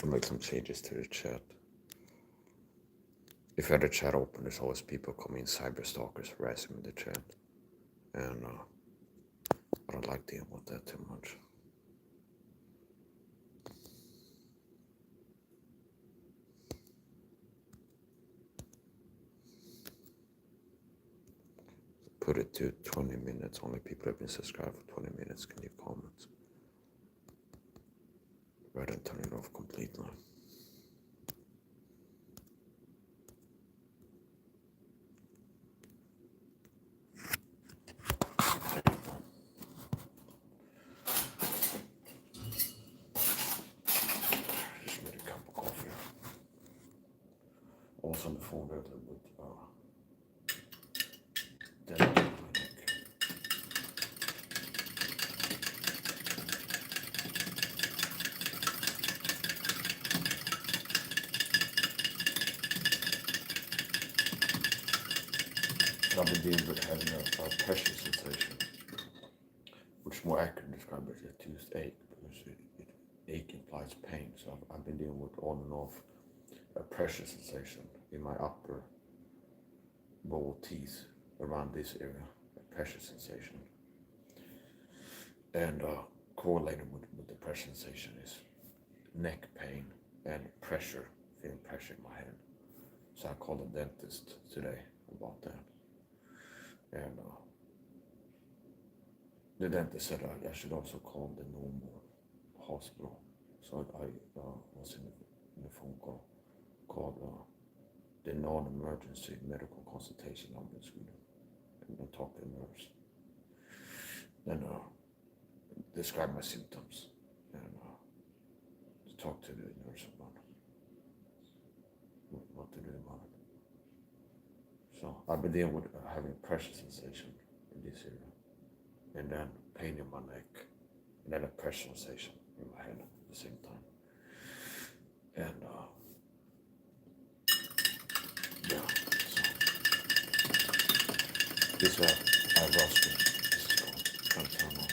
to make some changes to the chat. If you had the chat open, there's always people coming, cyber stalkers harassing me in the chat. And I don't like dealing with that too much. Put it to 20 minutes. Only people who have been subscribed for 20 minutes can leave comments. Rather than turn it off completely. Just made a cup of coffee. Also on the phone with I've been dealing with having a pressure sensation, which more accurately described as a toothache, because ache implies pain. So I've been dealing with on and off a pressure sensation in my upper bowl teeth around this area, a pressure sensation. And correlated with the pressure sensation is neck pain and pressure, feeling pressure in my head. So I called the dentist today about that. And the dentist said I should also call the normal hospital. So I was in a phone call called the non-emergency medical consultation number in Sweden, and talked to the nurse. Then describe my symptoms and talk to the nurse about what to do about it. So I've been dealing with having pressure sensation in this area, and then pain in my neck, and then a pressure sensation in my head at the same time. And yeah, so this I roasted. This is called trying to turn on.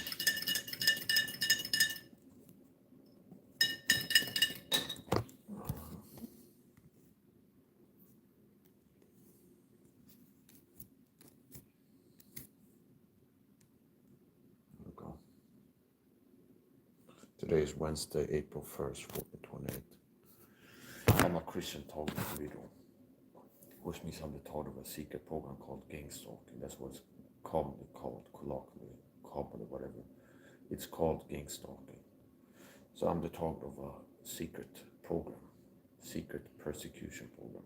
Today is Wednesday, April 1st, 2028. I'm a Christian target individual, which means I'm the target of a secret program called gang stalking. That's what it's commonly called, colloquially, commonly, whatever. It's called gang stalking. So I'm the target of a secret program, secret persecution program.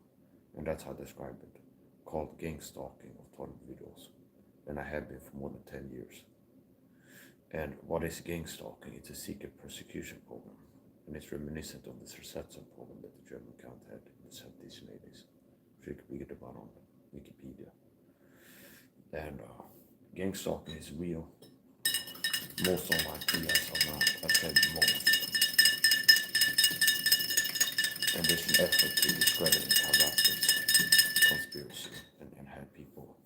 And that's how I describe it, called gang stalking of target individuals. And I have been for more than 10 years. And what is gang stalking? It's a secret persecution program, and it's reminiscent of the Sersetsen program that the German count had in the 70s and 80s, which you can read about on Wikipedia. And gang stalking is real. Most online PIs are not. I said most. And there's an effort to discredit and cover up this conspiracy and have people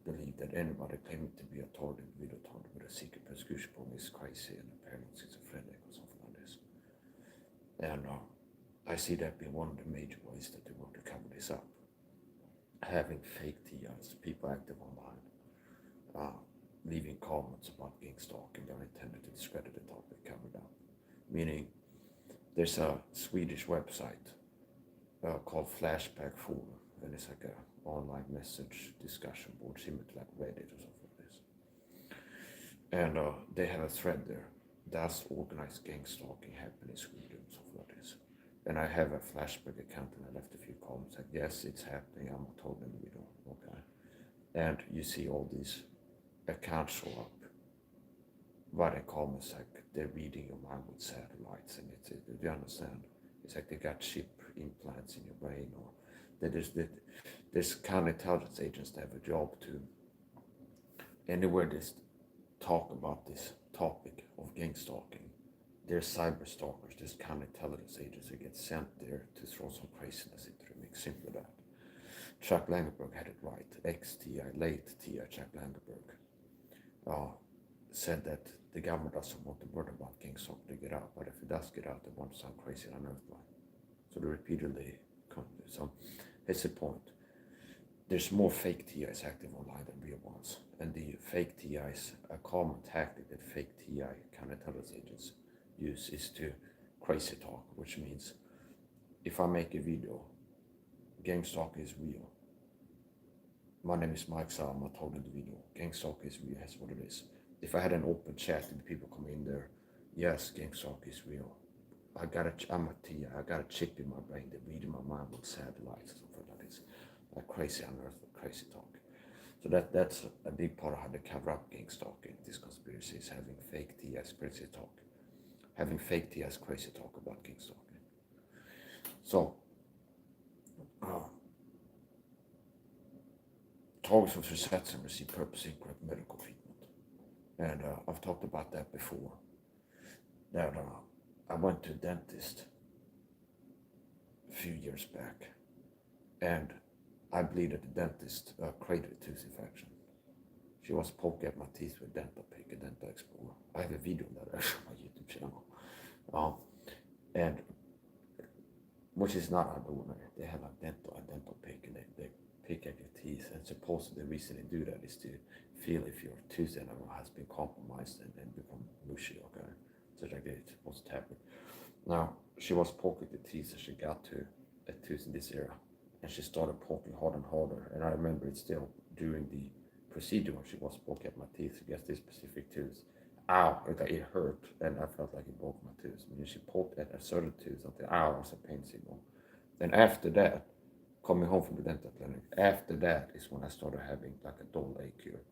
believe that anybody claiming to be a target individual target with a secret persecution program is crazy and apparently schizophrenic or something like this. And I see that being one of the major ways that they want to cover this up. Having fake TIs, people active online, leaving comments about gang stalking that are intended to discredit the topic covered up. Meaning, there's a Swedish website called Flashback Forum, and it's like a online message discussion board similar to like Reddit or something like this. And they have a thread there. Does organized gang stalking happen in Sweden? Something like this. And I have a Flashback account, and I left a few comments like, yes, it's happening. I'm a total individual. Okay. And you see all these accounts show up. Writing comments like they're reading your mind with satellites, and do you understand? It's like they got chip implants in your brain, or there's counterintelligence agents that have a job to anywhere they talk about this topic of gang stalking. There's cyber stalkers, there's counterintelligence agents that get sent there to throw some craziness into the mix. Simply that. Chuck Langenberg had it right. Ex-TI, late TI Chuck Langenberg said that the government doesn't want the word about gang stalking to get out, but if it does get out, they want to sound crazy and unearthly. So they repeatedly continue. So here's the point. There's more fake TIs active online than real ones. And the fake TIs, a common tactic that fake TI counterintelligence agents use is to crazy talk, which means if I make a video, gang stalking is real. My name is Mike Sam, I told in the video, gang stalking is real, that's what it is. If I had an open chat and people come in there, yes, gang stalking is real. I'm a TI, I got a chip in my brain that reading my mind with satellites or something like this. Like crazy unearthed, crazy talk. So that's a big part of how they cover up gang stalking. This conspiracy is having fake TIs crazy talk. Having fake TIs crazy talk about gang stalking. So, targets of research and receive purpose incorrect medical treatment. And I've talked about that before. That I went to a dentist a few years back, and I believe that the dentist created a tooth infection. She was poking at my teeth with a dental pick, a dental explorer. I have a video on that actually on my YouTube channel. And which is not ordinary. They have a dental pick, and they pick at your teeth. And supposedly the reason they do that is to feel if your tooth enamel has been compromised and become mushy, okay? So like it's supposed to happen. Now, she was poking the teeth, and she got to a tooth in this area. And she started poking harder and harder. And I remember it still during the procedure when she was poking at my teeth against this specific tooth. Ow, it hurt, and I felt like it broke my tooth. I mean, she poked at a certain tooth until ow was a pain signal. Then after that, coming home from the dental clinic, after that is when I started having like a dull ache here,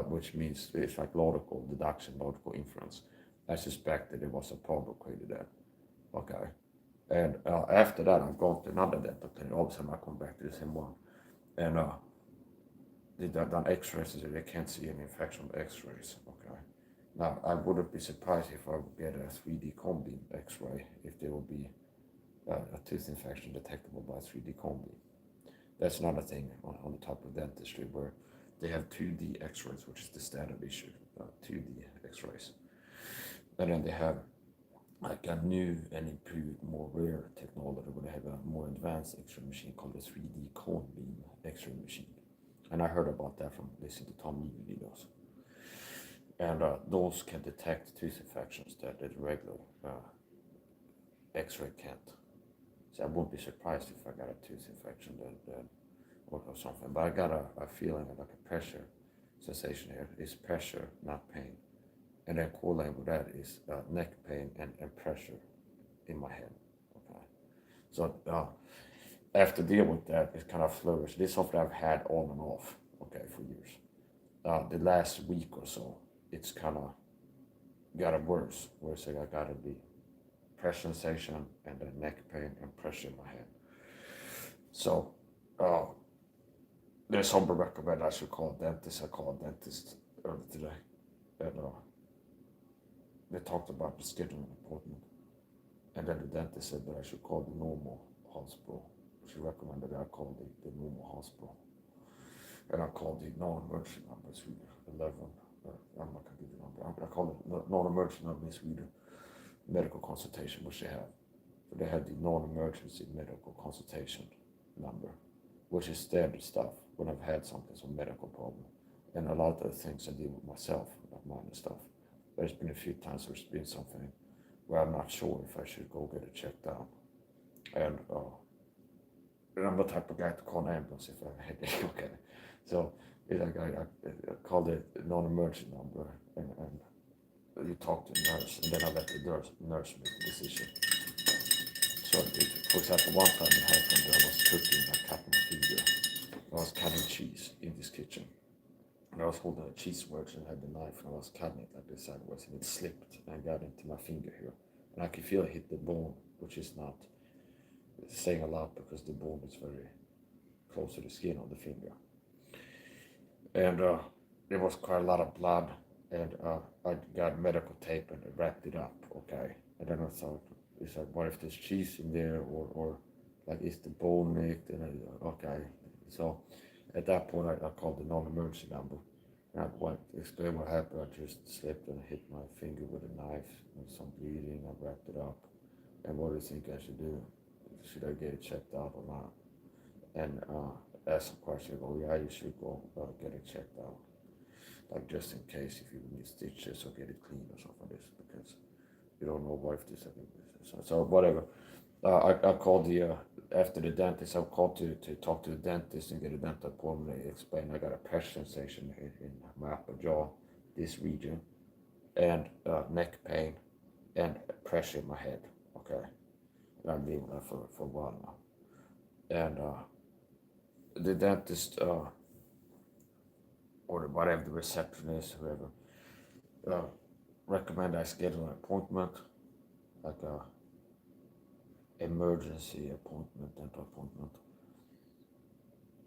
which means it's like logical deduction, logical inference. I suspected there was a problem created there. Okay. And after that, I've gone to another dental clinic. All of a sudden, I come back to the same one. And they've done x-rays, so they can't see any infection on the x-rays. Okay. Now, I wouldn't be surprised if I would get a 3D cone beam x-ray, if there would be a tooth infection detectable by 3D cone beam. That's another thing on the top of dentistry, where they have 2D x-rays, which is the standard issue, 2D x-rays. And then they have like a new and improved, more rare technology where they have a more advanced x-ray machine called the 3D cone beam x-ray machine. And I heard about that from listening to Tom Levy videos. And those can detect tooth infections that the regular x-ray can't. So I wouldn't be surprised if I got a tooth infection or something. But I got a feeling like a pressure sensation here. It's pressure, not pain. And then correlating with that is neck pain and pressure in my head. Okay. So after dealing with that, it kind of flourished. This is something I've had on and off, okay, for years. The last week or so, it's kind of got worse. Where it's like I got the pressure sensation and the neck pain and pressure in my head. So there's someone recommend I should call a dentist. I called a dentist earlier today. And they talked about the scheduling appointment. And then the dentist said that I should call the normal hospital. She recommended that I call the normal hospital. And I called the non-emergency number in Sweden, 11. I'm not going to give you the number. I called it non-emergency number in Sweden, medical consultation, which they have. So they had the non-emergency medical consultation number, which is standard stuff when I've had something, some medical problem. And a lot of the things I deal with myself, like minor stuff. There's been a few times there's been something where I'm not sure if I should go get it checked out. And I'm the type of guy to call an ambulance if I have a headache, okay? So it's like I called it a non-emergency number and you talk to the nurse, and then I let the nurse make the decision. So for example, one time it happened I was cooking, I cut my finger. I was cutting cheese in this kitchen. And I was holding a cheese wedge and had the knife, and I was cutting it like this sideways, and it slipped and got into my finger here. And I could feel it hit the bone, which is not saying a lot because the bone is very close to the skin on the finger. And there was quite a lot of blood, and I got medical tape and wrapped it up, okay? And then I thought, it's like, what if there's cheese in there, or like, is the bone nicked? And okay, so at that point, I called the non-emergency number. And I went to explain what happened. I just slipped and hit my finger with a knife with some bleeding. I wrapped it up. And what do you think I should do? should I get it checked out or not? And ask some questions. Go, yeah, you should go get it checked out, like just in case if you need stitches or get it cleaned or something like this, because you don't know what if this happens. So whatever. I called the after the dentist. I called to talk to the dentist and get a dental appointment. They explained I got a pressure sensation in my upper jaw, this region, and neck pain, and pressure in my head. Okay, and I'm living that for a while now. And the dentist or whatever the receptionist, whoever, recommend I schedule an appointment, like a emergency appointment, dental appointment,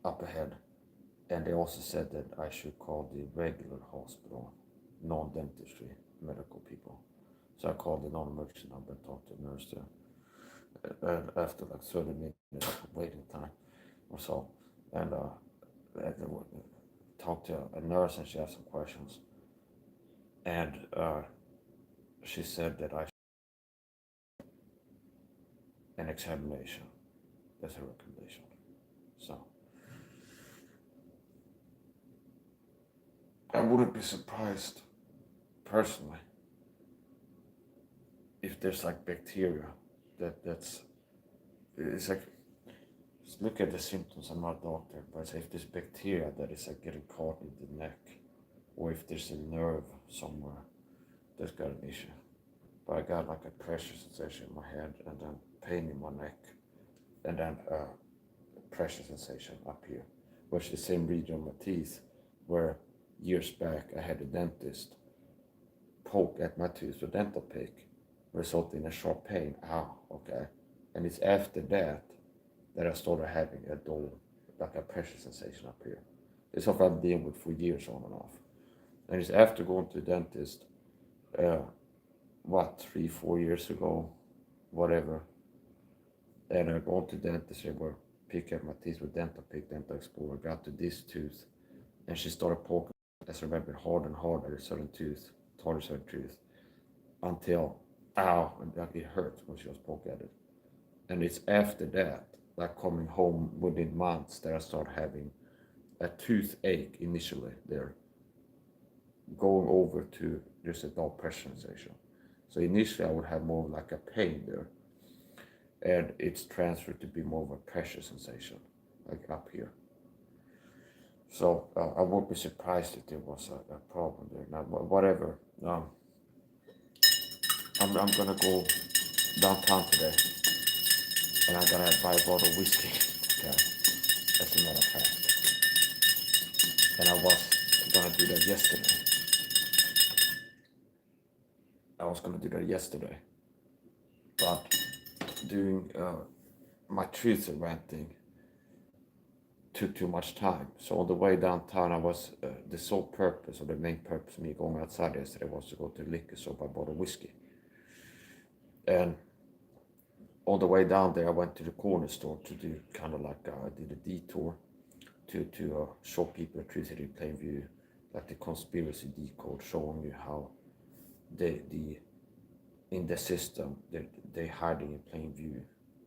up ahead. And they also said that I should call the regular hospital, non-dentistry medical people. So I called the non-emergency number and talked to the nurse there. After like 30 minutes waiting time or so, and talked to a nurse and she asked some questions, and she said that I should an examination. That's her recommendation. So I wouldn't be surprised personally if there's like bacteria that's it's like, just look at the symptoms. I'm not a doctor, but if there's bacteria that is like getting caught in the neck, or if there's a nerve somewhere that's got an issue. But I got like a pressure sensation in my head, and then pain in my neck, and then pressure sensation up here, which is the same region of my teeth where years back I had a dentist poke at my tooth with dental pick, resulting in a sharp pain. Ow, okay. And it's after that I started having a dull, like a pressure sensation up here. It's something I've been dealing with for years on and off. And it's after going to the dentist, 3-4 years ago, whatever. And I go to the dentist, they were picking at my teeth with dental pick, dental explorer, got to this tooth, and she started poking, as I remember, hard and hard at a certain tooth, toward a certain tooth, until, ow, and like it hurt when she was poking at it. And it's after that, like coming home within months, that I start having a toothache initially there, going over to just a dull pressure sensation. So initially I would have more like a pain there, and it's transferred to be more of a pressure sensation, like up here. So I won't be surprised if there was a problem there. Now, whatever. I'm gonna go downtown today, and I'm gonna buy a bottle of whiskey. Okay, as a matter of fact. And I was gonna do that yesterday. But doing my truth ranting took too much time. So on the way downtown, I was the sole purpose, or the main purpose of me going outside yesterday, was to go to the liquor store and buy a bottle of whiskey. And on the way down there, I went to the corner store to do kind of like I did a detour to show people the truth in plain view, like the conspiracy decode, showing you how in the system they hiding in plain view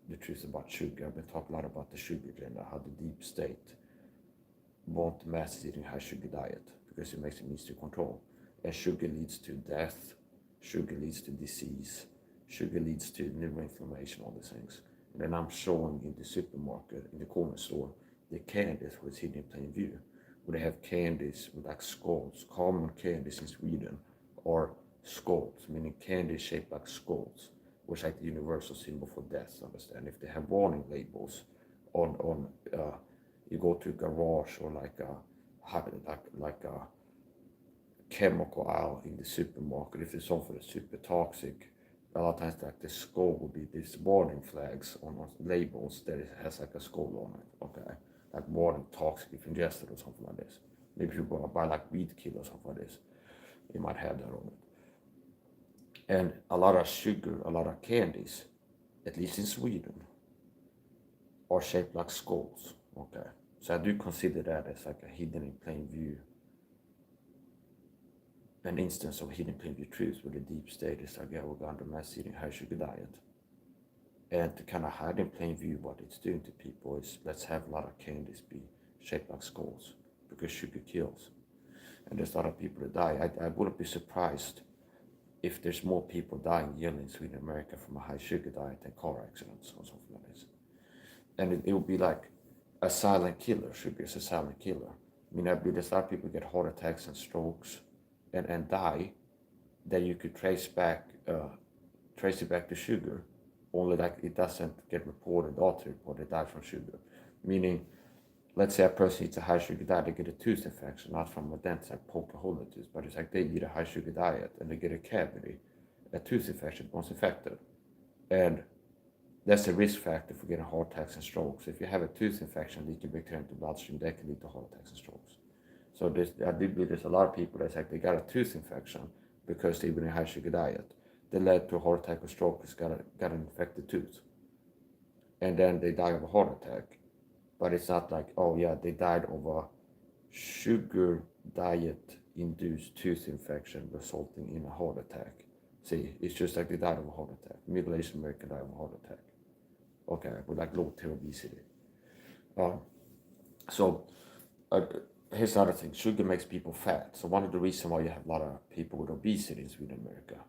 the truth about sugar. I've been talking a lot about the sugar agenda, how the deep state want the masses eating high sugar diet because it makes it easy to control. And sugar leads to death, sugar leads to disease, sugar leads to neuroinflammation, all these things. And then I'm showing in the supermarket, in the corner store, the candies was hidden in plain view. Where they have candies with like skulls, common candies in Sweden, or skulls, meaning candies shaped like skulls, which like the universal symbol for death, understand? If they have warning labels on you go to a garage or like a chemical aisle in the supermarket, if it's something that's super toxic, a lot of times like the skull will be these warning flags on labels that it has like a skull on it, okay? Like warning toxic if ingested or something like this. Maybe if you go buy like weed kill or something like this, you might have that on it. And a lot of sugar, a lot of candies, at least in Sweden, are shaped like skulls, okay? So I do consider that as like a hidden in plain view, an instance of hidden in plain view truth where the deep state is like, yeah, we're going to mass eating high sugar diet. And to kind of hide in plain view what it's doing to people is, let's have a lot of candies be shaped like skulls, because sugar kills. And there's a lot of people that die. I wouldn't be surprised if there's more people dying yearly in Sweden and America from a high sugar diet than car accidents or something like this. And it will be like a silent killer. Sugar is a silent killer. I mean, I believe there's a lot of people get heart attacks and strokes and die that you could trace it back to sugar, only like it doesn't get reported, auto report, they die from sugar. Meaning, let's say a person eats a high sugar diet, they get a tooth infection, not from a dentist, like poke a hole in the tooth, but it's like they eat a high sugar diet and they get a cavity, a tooth infection becomes infected. And that's a risk factor for getting heart attacks and strokes. If you have a tooth infection, leaking bacteria into the bloodstream, that can lead to heart attacks and strokes. So I do believe there's a lot of people that's like they got a tooth infection because they've been in a high sugar diet. That led to a heart attack or stroke because got an infected tooth. And then they die of a heart attack. But it's not like, oh yeah, they died of a sugar diet induced tooth infection resulting in a heart attack. See, it's just like they died of a heart attack. Middle Asian American died of a heart attack. Okay, with like low tier obesity. So here's another thing: sugar makes people fat. So one of the reasons why you have a lot of people with obesity in Sweden and America,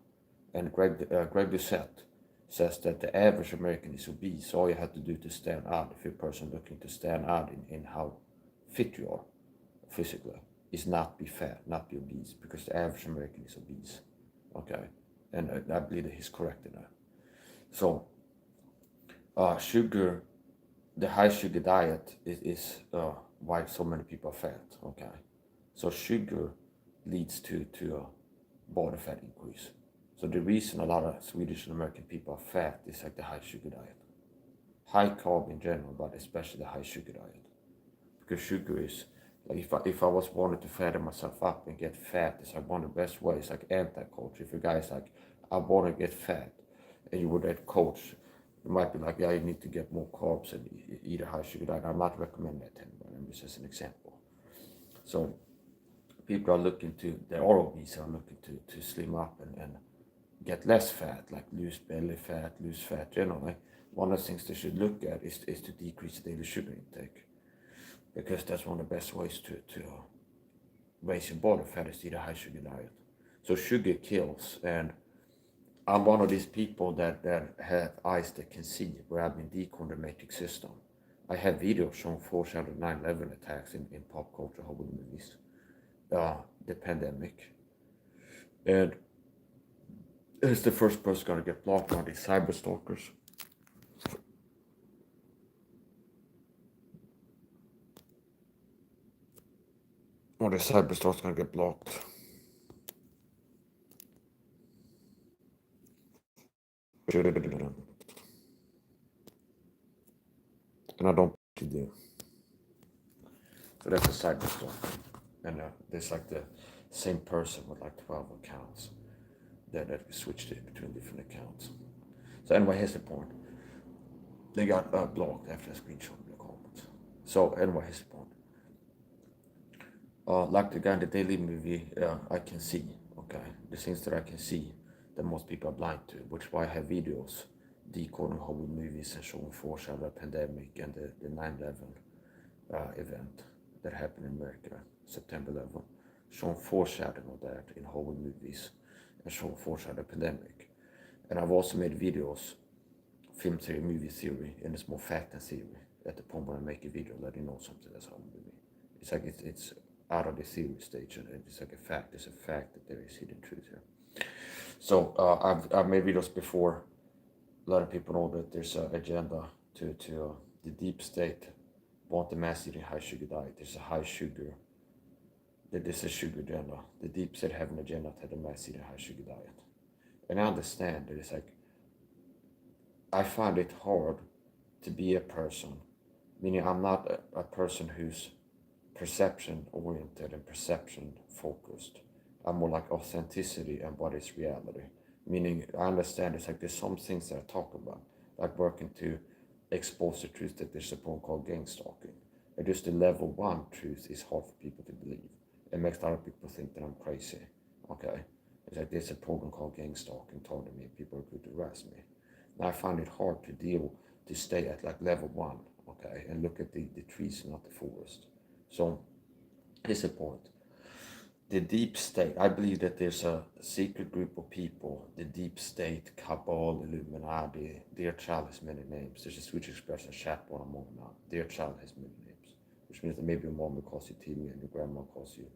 and Greg Doucette says that the average American is obese. So all you have to do to stand out, if you're a person looking to stand out in how fit you are physically, is not be fat, not be obese, because the average American is obese. Okay, and I believe that he's correct in that. So sugar, the high sugar diet is why so many people are fat. Okay, so sugar leads to a body fat increase. So the reason a lot of Swedish and American people are fat is like the high sugar diet, high carb in general, but especially the high sugar diet, because sugar is like if I was wanted to fatten myself up and get fat, it's like one of the best ways, like anti-culture. If a guy is like, I want to get fat, and you would that coach, you might be like, yeah, you need to get more carbs and eat a high sugar diet. I'm not recommending that to anyone. I'm just as an example. So people are looking to, they are obese, are looking to slim up and get less fat, like lose belly fat, lose fat generally. One of the things they should look at is to decrease daily sugar intake, because that's one of the best ways to raise your body fat is to eat a high sugar diet. So sugar kills, and I'm one of these people that have eyes that can see, where I've been decoding the matrix system. I have videos showing foreshadowed 9/11 attacks in pop culture Hollywood movies, the pandemic, and it's the first person gonna get blocked on these cyber stalkers. Or the cyber stalker's gonna get blocked. And I don't do. So that's a cyber stalker. And there's like the same person with like 12 accounts that switched it between different accounts. So anyway, here's the point. They got blocked after a screenshot of the comments. So anyway, here's the point. Like the guy in the Daily movie, I can see, okay, the things that I can see that most people are blind to, which is why I have videos decoding Hollywood movies and showing foreshadow the pandemic and the 9/11 event that happened in America, September 11, showing foreshadowing of that in Hollywood movies and showing foreshadow the pandemic. And I've also made videos, film theory, movie theory, and it's more fact than theory at the point when I make a video letting you know something that's on the movie. It's like it's out of the theory stage, and it's like a fact. It's a fact that there is hidden truth here. So I've made videos before. A lot of people know that there's an agenda to the deep state want the mass eating high sugar diet. There's a high sugar. That there's a sugar agenda. The deep state have an agenda to have the mass eating high sugar diet. And I understand that it's like, I find it hard to be a person, meaning I'm not a person who's perception oriented and perception focused. I'm more like authenticity and what is reality. Meaning I understand it's like there's some things that I talk about, like working to expose the truth that there's a program called gang stalking. And just the level one truth is hard for people to believe. It makes a lot of people think that I'm crazy. Okay. It's like there's a program called gang stalking targeting me, people are going to harass me. And I find it hard to stay at like level 1, okay, and look at the trees, not the forest. So here's the point. The deep state, I believe that there's a secret group of people, the deep state, cabal, Illuminati. Their child has many names. There's a Swedish expression, chat one among now. Their child has many names, which means that maybe your mom calls you Timmy and your grandma calls you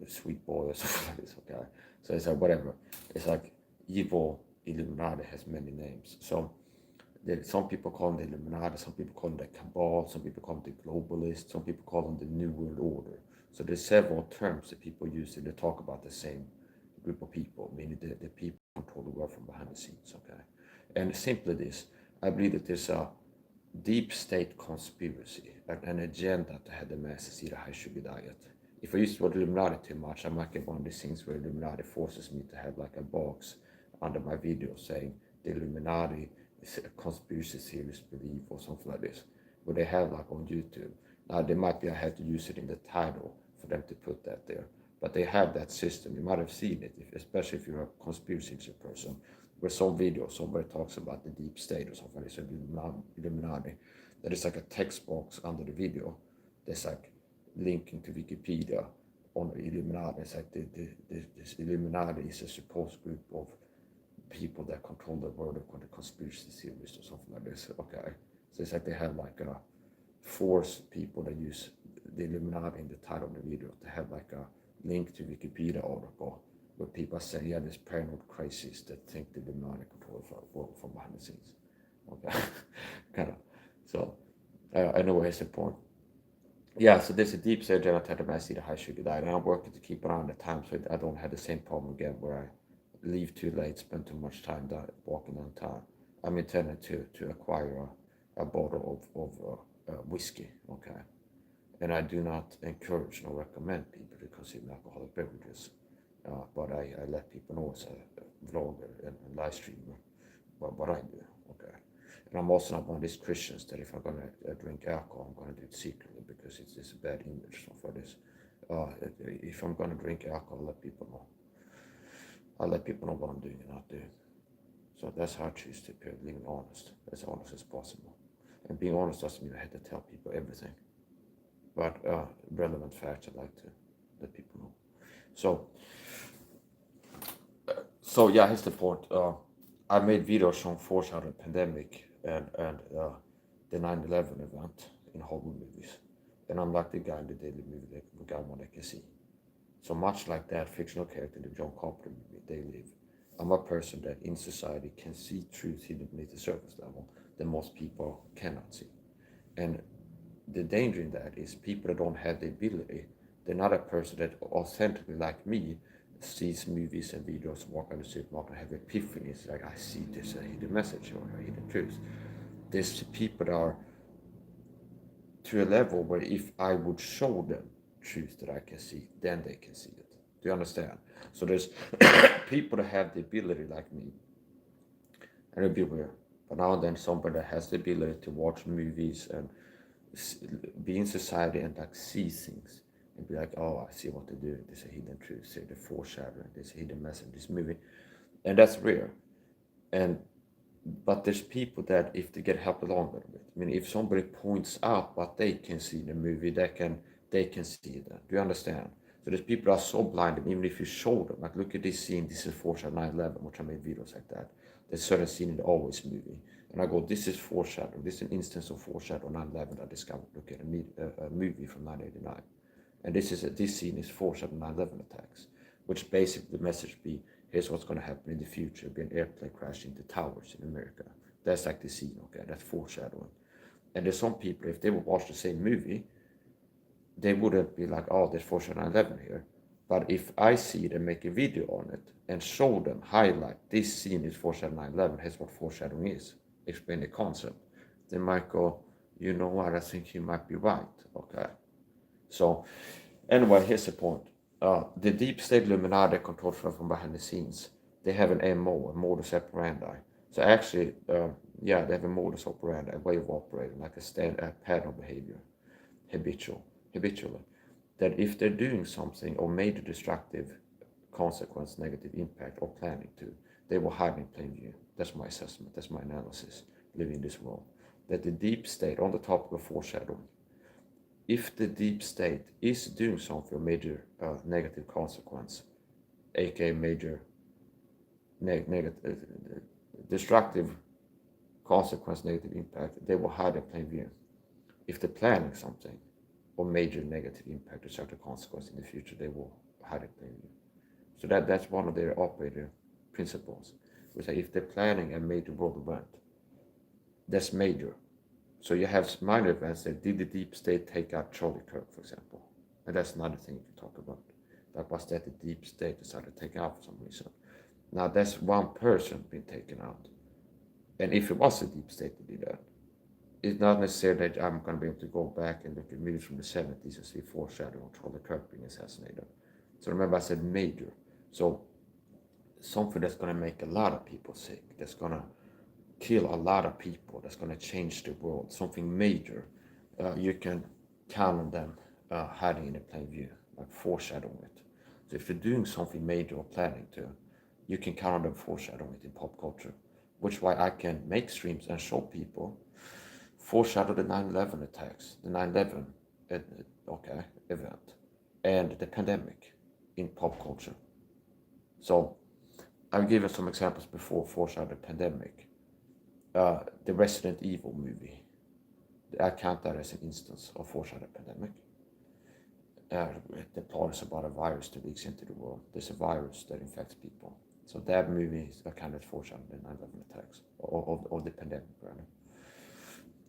sweet boy or something like this, okay? So it's like whatever. It's like evil Illuminati has many names. So some people call them the Illuminati, some people call them the cabal, some people call them the globalists, some people call them the New World Order. So there's several terms that people use to talk about the same group of people, meaning the people who control the world from behind the scenes, okay? And simply this, I believe that there's a deep state conspiracy, an agenda to have the masses eat a high sugar diet. If I use the word Illuminati too much, I might get one of these things where Illuminati forces me to have like a box under my video saying the Illuminati is a conspiracy theorist belief or something like this, where they have like on YouTube. Now they might be, I had to use it in the title for them to put that there, but they have that system. You might have seen it, especially if you're a conspiracy person, where some video somebody talks about the deep state or something, it's Illuminati, that is like a text box under the video that's like linking to Wikipedia on Illuminati. It's like this Illuminati is a supposed group of people that control the world according to conspiracy theorists or something like this, okay? So it's like they have like a force people that use the Illuminati in the title of the video to have like a link to Wikipedia article where people say, yeah, there's paranoid crazies that think the Illuminati control the world from behind the scenes, okay? Kind of. So anyway, here's the point. Yeah, so there's a deep state agenda to the see the high sugar diet, and I'm working to keep around the time so I don't have the same problem again where I leave too late, spend too much time walking on time. I'm intending to acquire a bottle of whiskey, okay? And I do not encourage nor recommend people to consume alcoholic beverages, but I let people know as a vlogger and live streamer what I do, okay? And I'm also not one of these Christians that if I'm going to drink alcohol, I'm going to do it secretly because it's a bad image for this. If I'm going to drink alcohol, I'll let people know. I'll let people know what I'm doing and not doing. So that's how I choose to be living honest as possible. And being honest doesn't mean I have to tell people everything. But relevant facts I like to let people know. So yeah, here's the point. I made videos showing foreshadowing the pandemic and the 9/11 event in Hollywood movies. And I'm like the guy in the daily movie, the guy one that can see. So much like that fictional character in the John Carpenter movie, They Live, I'm a person that in society can see truth hidden beneath the surface level that most people cannot see. And the danger in that is people that don't have the ability, they're not a person that authentically like me sees movies and videos, walk on the supermarket and have epiphanies like I see this a hidden message or a hidden truth. There's people that are to a level where if I would show them truth that I can see, then they can see it. Do you understand? So there's people that have the ability like me, and it'll be weird. But now and then somebody that has the ability to watch movies and be in society and like see things and be like, oh, I see what they're doing. There's a hidden truth, say the foreshadowing, there's a hidden message in this movie. And that's rare. But there's people that if they get helped along a little bit, I mean, if somebody points out what they can see in the movie, they can see that. Do you understand? So there's people that are so blind, and even if you show them, like look at this scene, this is foreshadowing 9/11, which I made videos like that. There's certain scene in the Always movie, and I go, this is foreshadowing. This is an instance of foreshadowing 9/11 I discovered. Look at a movie from 1989, and this scene is foreshadowing 9/11 attacks, which basically the message be, here's what's going to happen in the future. Be an airplane crash into towers in America. That's like the scene, okay? That's foreshadowing. And there's some people, if they would watch the same movie, they wouldn't be like, oh, there's foreshadowing 9/11 here. But if I see it and make a video on it and show them, highlight, this scene is foreshadowing 9/11, here's what foreshadowing is, explain the concept, they might go, you know what, I think you might be right, okay? So anyway, here's the point. The deep state Illuminati controls from behind the scenes. They have an MO, a modus operandi. So actually, they have a modus operandi, a way of operating, like a pattern of behavior, habitually. That if they're doing something or made a destructive consequence, negative impact, or planning to, they will hide in plain view. That's my assessment, that's my analysis, living in this world. That the deep state, on the topic of foreshadowing, if the deep state is doing something of major negative consequence, aka major negative destructive consequence, negative impact, they will hide in plain view. If they're planning something or major negative impact or certain consequence in the future, they will hide in plain view. So that's one of their operator principles. We say if they're planning a major world event, that's major. So you have minor events that did the deep state take out Charlie Kirk, for example? And that's another thing you can talk about. Like was that the deep state decided to take out for some reason? Now that's one person being taken out. And if it was a deep state that did that, it's not necessarily that I'm going to be able to go back and look at movies from the 70s and see foreshadowing of Charlie Kirk being assassinated. So remember I said major. So something that's going to make a lot of people sick, that's going to kill a lot of people, that's going to change the world, something major, you can count on them hiding in the plain view, like foreshadowing it. So if you're doing something major or planning to, you can count on them foreshadowing it in pop culture, which is why I can make streams and show people foreshadow the 9/11 attacks, the 9/11 event, and the pandemic in pop culture. So I've given some examples before foreshadow the pandemic. The Resident Evil movie, I count that as an instance of foreshadow pandemic. The plot is about a virus that leaks into the world. There's a virus that infects people. So that movie is kind of foreshadowing the 9/11 attacks, or the pandemic, rather.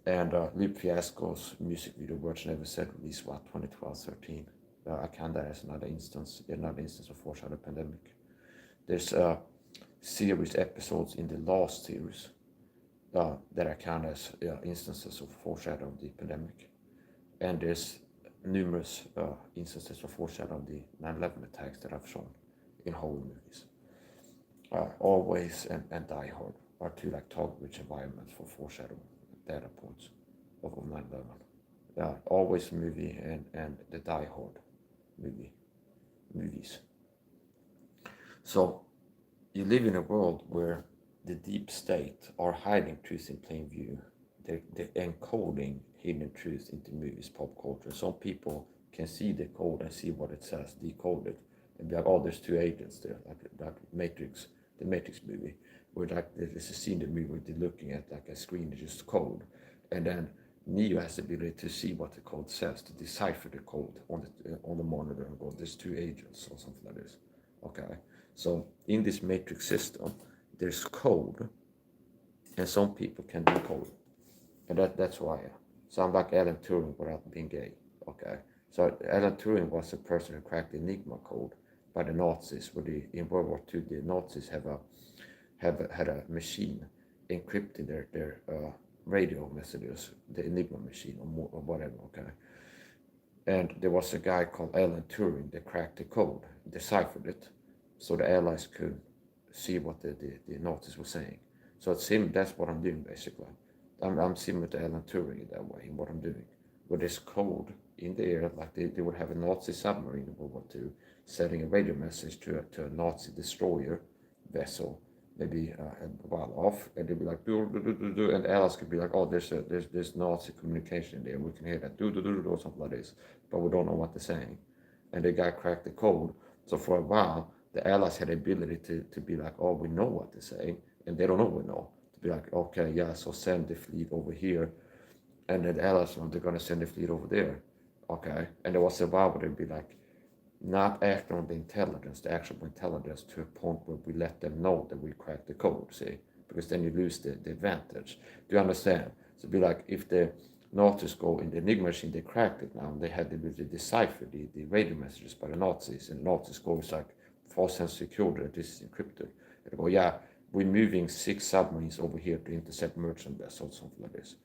And Lip Fiasco's music video, Words Never Said, released 2012-13. I count that as another instance of foreshadow pandemic. There's series episodes in the Lost series that I count as instances of foreshadowing the pandemic. And there's numerous instances of foreshadowing the 9/11 attacks that I've shown in horror movies. Always and Die Hard are two like target-rich environments for foreshadowing data points of 9/11. Always movie and the Die Hard movies. So you live in a world where the deep state are hiding truth in plain view. They're encoding hidden truth into movies, pop culture. Some people can see the code and see what it says, decode it, and be like, oh, there's two agents there, like Matrix, the Matrix movie, where like there's a scene in the movie where they're looking at like a screen that just code, and then Neo has the ability to see what the code says, to decipher the code on the monitor and go, there's two agents or something like this. Okay, so in this Matrix system, there's code, and some people can decode it. And that's why. So I'm like Alan Turing without being gay. Okay. So Alan Turing was a person who cracked the Enigma code by the Nazis. In World War II, the Nazis had a machine encrypting their radio messages, the Enigma machine or whatever. Okay. And there was a guy called Alan Turing that cracked the code, deciphered it, so the Allies could see what the Nazis were saying. So it's him. That's what I'm doing basically. I'm similar to Alan Turing in that way in what I'm doing. With this code in the air, like they would have a Nazi submarine in World War II sending a radio message to a Nazi destroyer vessel, maybe a while off, and they'd be like do, and the Allies could be like, oh, there's Nazi communication in there. We can hear that or something like this, but we don't know what they're saying. And the guy cracked the code. So for a while, the Allies had the ability to be like, oh, we know what they're saying, and they don't know we know. Be like, okay, yeah, so send the fleet over here, and then the Allies know they're gonna send the fleet over there, okay. And there was a while where they'd be like, not acting on the actual intelligence, to a point where we let them know that we cracked the code, see, because then you lose the advantage. Do you understand? So be like, if the Nazis go in the Enigma machine, they cracked it now, and they had the ability to decipher the radio messages by the Nazis, and the Nazis go, it's like false and secure that this is encrypted. And they go, yeah, we're moving 6 submarines over here to intercept merchant vessels, something like this.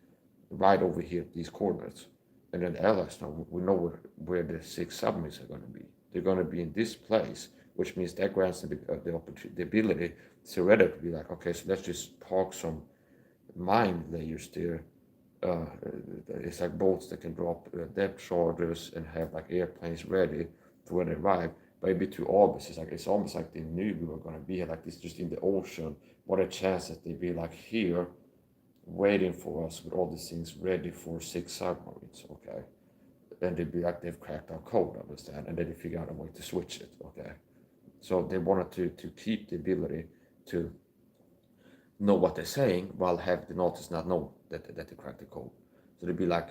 Right over here, these coordinates. And then the Allies know, we know where the 6 submarines are going to be. They're going to be in this place, which means that grants them the ability theoretically to be like, okay, so let's just park some mine layers there. It's like boats that can drop depth charges and have like airplanes ready for when they arrive. but it'd be too obvious. It's almost like they knew we were gonna be here, like this, just in the ocean. What a chance that they'd be like here, waiting for us with all these things ready for 6 submarines, okay? And they'd be like, they've cracked our code, understand? And then they figure out a way to switch it, okay? So they wanted to keep the ability to know what they're saying while have the notice not know that they cracked the code. So they'd be like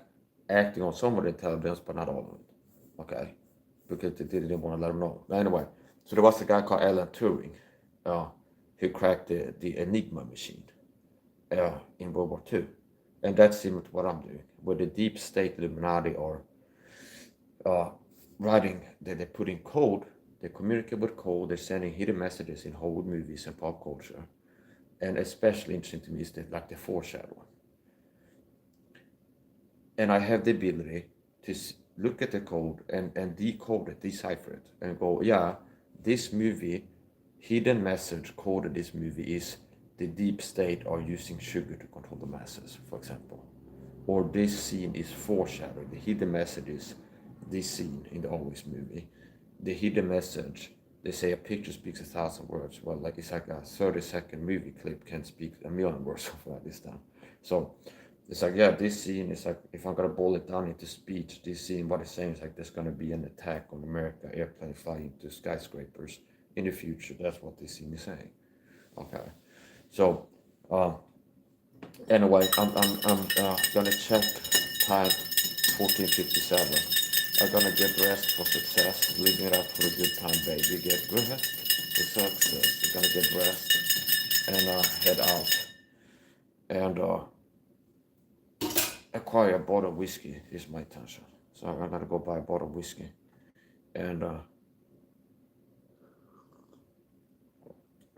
acting on some of the intelligence, but not all of it, okay? Because they didn't want to let them know. Anyway, so there was a guy called Alan Turing, who cracked the Enigma machine in World War II. And that's similar to what I'm doing, where the deep state Illuminati are writing, that they put in code, they communicate with code, they're sending hidden messages in Hollywood movies and pop culture. And especially interesting to me is that, like, the foreshadowing. And I have the ability to look at the code and decode it, decipher it, and go, yeah, this movie, hidden message coded this movie is the deep state are using sugar to control the masses, for example. Or this scene is foreshadowing. The hidden message is this scene in the Always movie. The hidden message, they say a picture speaks 1,000 words. Well, like it's like a 30-second movie clip can speak a million words, something like this time. So it's like, yeah, this scene is like, if I'm gonna boil it down into speech, this scene, what it's saying is like there's gonna be an attack on America, airplane flying into skyscrapers in the future. That's what this scene is saying. Okay, so anyway, I'm gonna check time 14:57. I'm gonna get dressed for success, living it up for a good time, baby. Get dressed for success. I'm gonna get dressed and head out and acquire a bottle of whiskey is my intention. So I'm gonna go buy a bottle of whiskey and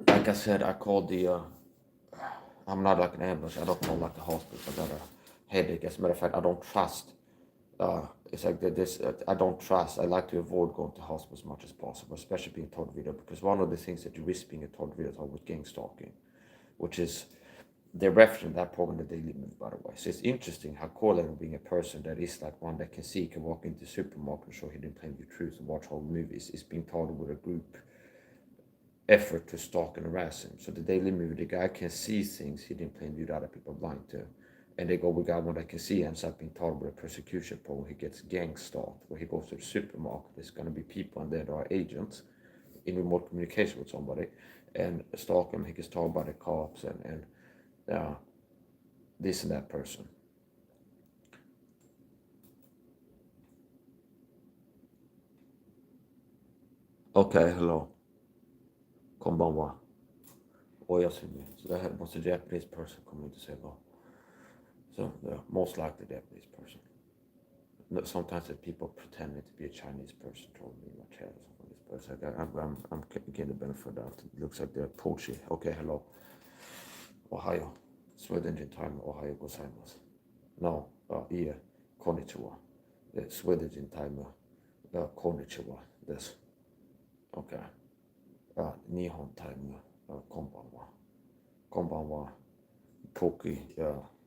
like I said, I called the I'm not like an ambulance. I don't call like the hospital. I got a headache. As a matter of fact, I don't trust. It's like this. I don't trust. I like to avoid going to hospital as much as possible, especially being taught video, because one of the things that you risk being taught videos are with gang stalking, which is they're referencing that program that they live in, by the way. So it's interesting how correlated being a person that is like one that can see, can walk into the supermarket and show hidden plain view truth and watch whole movies is being taught with a group effort to stalk and harass him. So the daily movie, the guy can see things he didn't plain view that other people are blind to. And they go, we got one that can see, ends up being taught with a persecution program. He gets gang stalked, where he goes to the supermarket. There's going to be people and there are agents in remote communication with somebody and stalk him. He gets told by the cops and this and that person. Okay, hello. Konbanwa. Oyasumi. So that was a Japanese person coming to say hello. So most likely Japanese person. Sometimes the people pretending to be a Chinese person told me in my chat or something. But it's like I'm getting the benefit of that. It looks like they're poachy. Okay, hello. Ohio. Sweden time Ohio gozaimasu. No, yeah, konnichiwa. Sweden time konnichiwa. This. Okay. Nihon time konbanwa. Konbanwa. Poki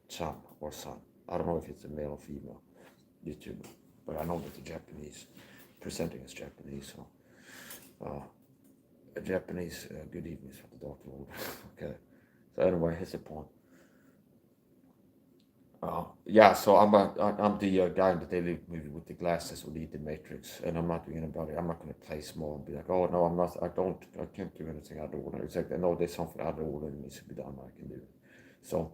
chan or san. I don't know if it's a male or female YouTuber, but I know that the Japanese presenting as Japanese. So a Japanese good evening for the Dark Lord. Okay. So anyway, here's the point. Yeah, so I'm the guy in the daily movie with the glasses with the Matrix, and I'm not doing anybody. I'm not going to play small and be like, oh no, I'm not. I can't do anything out of the ordinary. It's like, no, there's something out of the ordinary that needs to be done. I can do it. So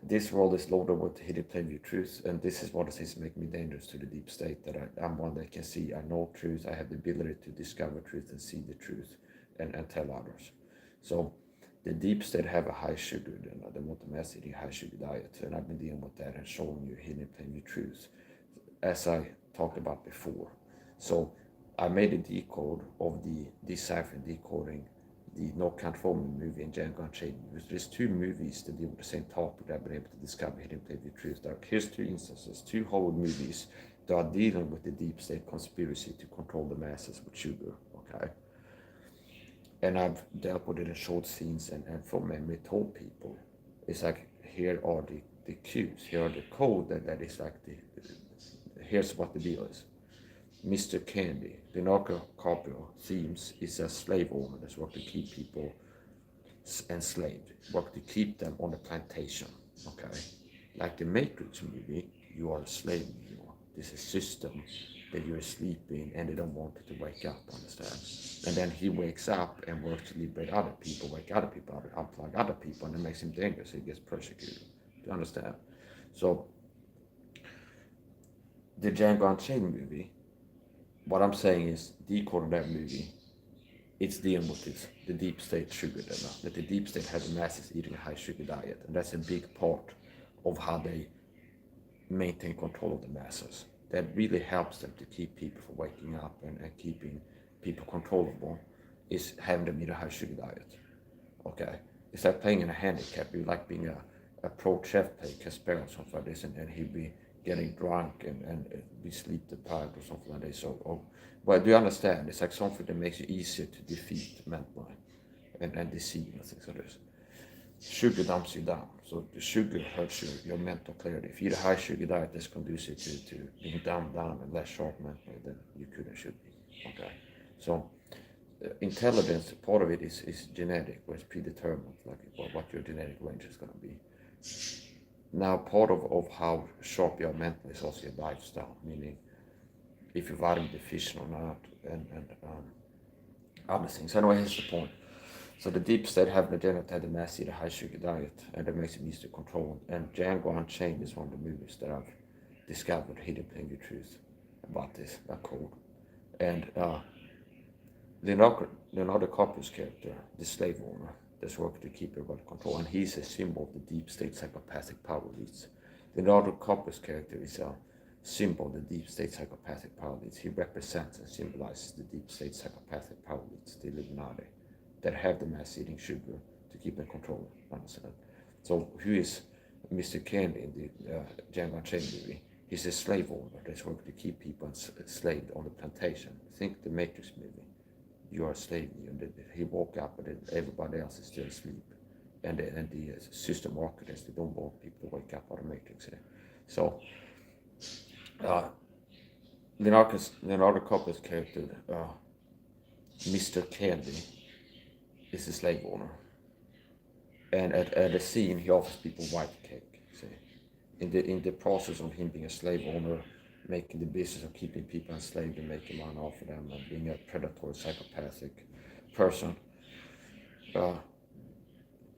this world is loaded with hidden plain view truths, and this is what it is making me dangerous to the deep state. That I'm one that can see. I know truth. I have the ability to discover truth and see the truth, and tell others. So the deep state have a high sugar, they want the mass eating high sugar diet, and I've been dealing with that and showing you hidden plain view truths, as I talked about before. So I made a decode of the deciphering, decoding the No Country for Me movie and Django Unchained. There's two movies that deal with the same topic that I've been able to discover hidden plain view truths. Here's two instances, two Hollywood movies that are dealing with the deep state conspiracy to control the masses with sugar. Okay. And I've dealt with it in short scenes and from memory told people. It's like, here are the cues, here are the code that is like here's what the deal is. Mr. Candy, Leonardo DiCaprio themes is a slave owner that's worked to keep people enslaved, work to keep them on the plantation. Okay, like the Matrix movie, you are a slave. You know, this is a system that you're sleeping, and they don't want you to wake up. Understand? And then he wakes up and works to liberate other people, wake other people up, unplug other people, and it makes him dangerous. He gets persecuted. Do you understand? So the Django Unchained movie. What I'm saying is, decoding that movie, it's dealing with this, the deep state sugar dilemma, that the deep state has the masses eating a high sugar diet, and that's a big part of how they maintain control of the masses. That really helps them to keep people from waking up and keeping people controllable, is having them eat a high sugar diet. Okay, it's like playing in a handicap. You like being a pro chef play Casper or something like this, and he'd be getting drunk and be sleep deprived or something like this. So, well, do you understand? It's like something that makes it easier to defeat mentally and deceive and things like this. Sugar dumps you down. So the sugar hurts your mental clarity. If you eat a high sugar diet that's conducive to being dumbed down and less sharp mentally, then you could and should be. Okay. So intelligence, part of it is genetic, where it's predetermined, like what your genetic range is going to be. Now, part of how sharp you are mentally is also your lifestyle, meaning if you're vitamin deficient or not, and other things. Anyway, here's the point. So the deep state have an agenda to have the mass eat a high sugar diet, and that makes it easy to control. And Django Unchained is one of the movies that I've discovered hidden plenty of truth about this, that code. And Leonardo DiCaprio's character, the slave owner, that's working to keep everybody control, and he's a symbol of the deep state psychopathic power elites. Leonardo DiCaprio's character is a symbol of the deep state psychopathic power elites. He represents and symbolizes the deep state psychopathic power elites, the Illuminati, that have the mass eating sugar to keep in control. Understand? So who is Mr. Candy in the Django Unchained movie? He's a slave owner that's working to keep people enslaved on the plantation. Think the Matrix movie. You are a slave, and he woke up and everybody else is still asleep. And the system architects, they don't want people to wake up out of the Matrix here. So Leonardo DiCaprio's character, Mr. Candy, is a slave owner. And at a scene, he offers people white cake. See, in the process of him being a slave owner, making the business of keeping people enslaved and making money off of them, and being a predatory, psychopathic person,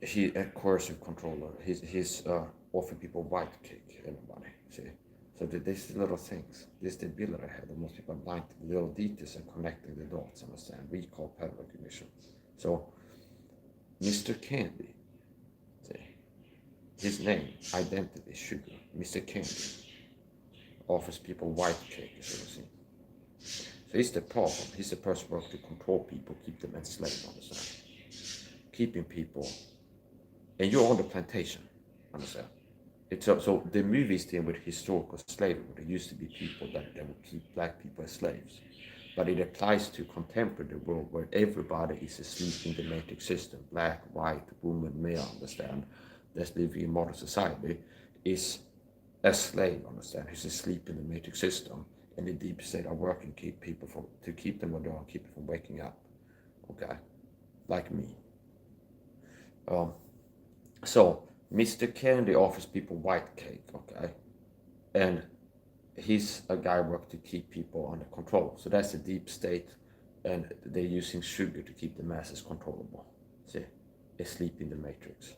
he a coercive controller. He's offering people white cake. Everybody, see. So these little things, this the ability I have, the most people are blind to the little details and connecting the dots. Understand? We call pattern recognition. So, Mr. Candy, see, his name, identity, sugar. Mr. Candy offers people white cake, as you see. So he's the problem. He's the person who works to control people, keep them enslaved, understand? Keeping people, and you're on the plantation, understand? So the movies deal with historical slavery. There used to be people that would keep black people as slaves. But it applies to contemporary world where everybody is asleep in the matrix system. Black, white, woman, male, understand? That's living in modern society is a slave, understand? Who's asleep in the matrix system, and the deep state are working to keep them where they are, keep them from waking up. Okay, like me. So Mr. Candy offers people white cake, okay, and he's a guy who works to keep people under control. So that's the deep state, and they're using sugar to keep the masses controllable. See, they sleep in the matrix,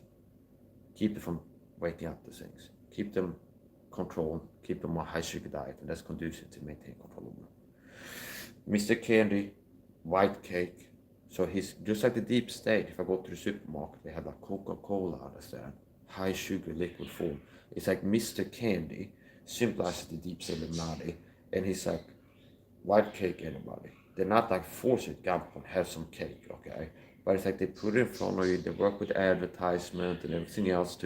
keep it from waking up the things, keep them controlled, keep them on high sugar diet, and that's conducive to maintain control. Mr. Candy, white cake. So he's just like the deep state. If I go to the supermarket, they have like Coca-Cola, understand? High sugar liquid form. It's like Mr. Candy symbolizes the deep state Illuminati, and he's like, white cake, anybody. They're not like forcing government have some cake, okay? But it's like they put it in front of you, they work with advertisement and everything else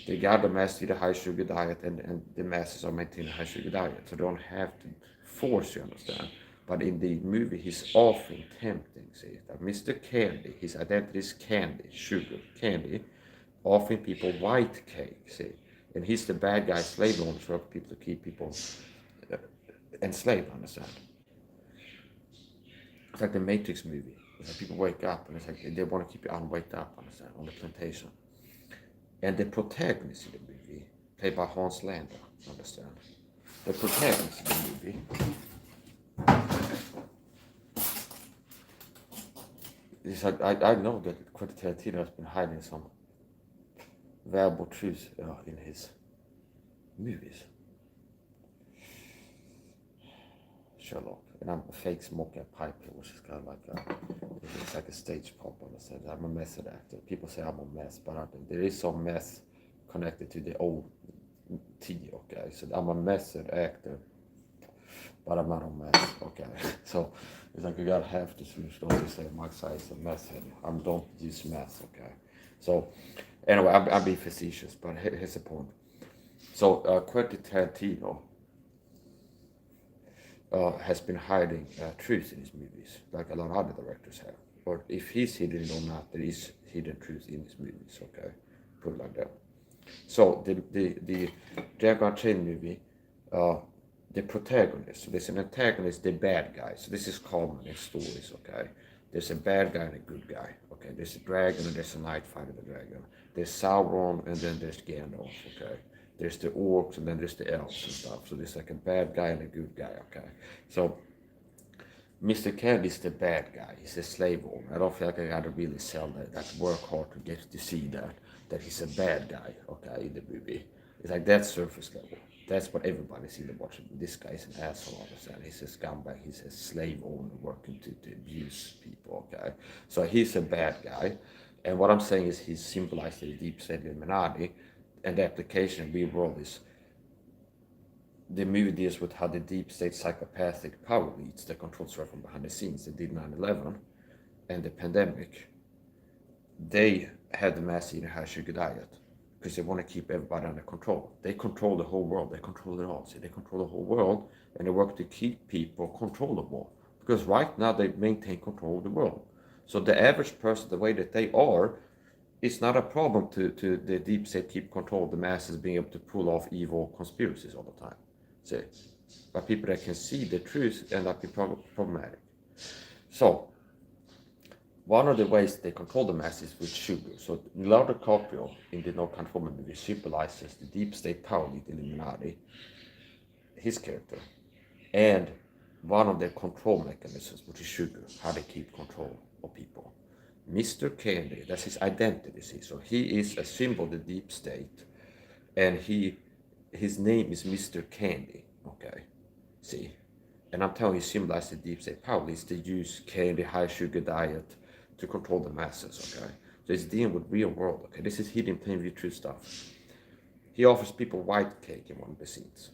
they got the mass to eat a high sugar diet, and the masses are maintaining a high sugar diet. So they don't have to force you, understand? But in the movie, he's often tempting, see, that Mr. Candy, his identity is candy, sugar, candy, offering people white cake, see. And he's the bad guy, slave owners, for people to keep people enslaved, understand? It's like the Matrix movie. It's like people wake up and it's like they want to keep you unwaked up, understand, on the plantation. And the protagonist in the movie, played by Hans Lander, understand? The protagonist in the movie, it's like, I know that Quentin Tarantino has been hiding some valuable truths in his movies. Sherlock, and I'm a fake smoking a pipe here, which is kind of like it's like a stage pop. Understand? I'm a method actor. People say I'm a mess, but there is some mess connected to the old T. Okay, so I'm a method actor, but I'm not a mess. Okay, so it's like you gotta have the solution. Don't say my side is a mess head. Don't use mess. Okay, so anyway, I'm being facetious, but here's the point. So Quentin Tarantino has been hiding truth in his movies, like a lot of other directors have. Or if he's hidden it or not, there is hidden truth in his movies. Okay, put it like that. So the Django Unchained movie, the protagonist. So there's an antagonist, the bad guy. So this is common in stories. Okay, there's a bad guy and a good guy. Okay, there's a dragon and there's a knight fighting the dragon. There's Sauron and then there's Gandalf. Okay. There's the orcs and then there's the elves and stuff. So there's like a bad guy and a good guy, okay? So Mr. Candy is the bad guy. He's a slave owner. I don't feel like I gotta really sell that work hard to get to see that he's a bad guy, okay, in the movie. It's like that's surface level. That's what everybody's in the watching. This guy's an asshole, understand? He's a scumbag. He's a slave owner working to abuse people, okay? So he's a bad guy. And what I'm saying is he's symbolized the deep state Illuminati. And the application in real world is the movie deals with how the deep state psychopathic power leads that controls right from behind the scenes. They did 9/11 and the pandemic. They had the mass eating high sugar diet because they want to keep everybody under control. They control the whole world. They control it all. So they control the whole world and they work to keep people controllable. Because right now they maintain control of the world. So the average person, the way that they are, it's not a problem to the deep state keep control of the masses being able to pull off evil conspiracies all the time. See? But people that can see the truth end up being problematic. So, one of the ways they control the masses with sugar. So, Leonardo DiCaprio in the No Country for Old Men movie symbolizes the deep state power lead Illuminati, his character, and one of their control mechanisms, which is sugar, how they keep control of people. Mr. Candy, that's his identity, see. So he is a symbol of the deep state, and his name is Mr. Candy, okay, see. And I'm telling you, he symbolizes the deep state power. It's to use candy, high sugar diet to control the masses, okay. So it's dealing with real world, okay. This is hidden plain view true stuff. He offers people white cake in one of the scenes,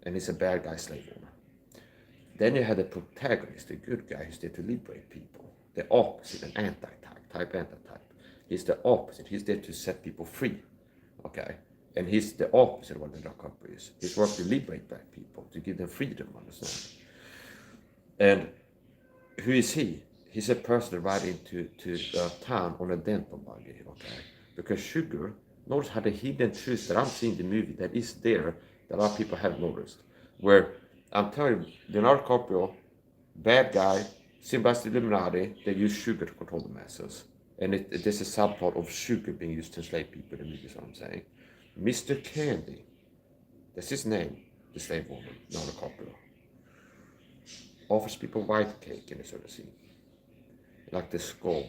and he's a bad guy slave owner. Then you have the protagonist, the good guy who's there to liberate people. The opposite, an anti-type. He's the opposite. He's there to set people free, okay? And he's the opposite of what the dark copper is. He's working to liberate black people, to give them freedom, understand? And who is he? He's a person that rides into town on a dental buggy, okay? Because sugar, notice how the hidden truth that I'm seeing in the movie that is there, that a lot of people haven't noticed. Where I'm telling you, Leonardo DiCaprio, bad guy, symbolized the Illuminati, they use sugar to control the masses. And there's a subplot of sugar being used to enslave people in the movie, is what I'm saying. Mr. Candy, that's his name, the slave woman, Leonardo DiCaprio, offers people white cake in a certain scene. Like the skull.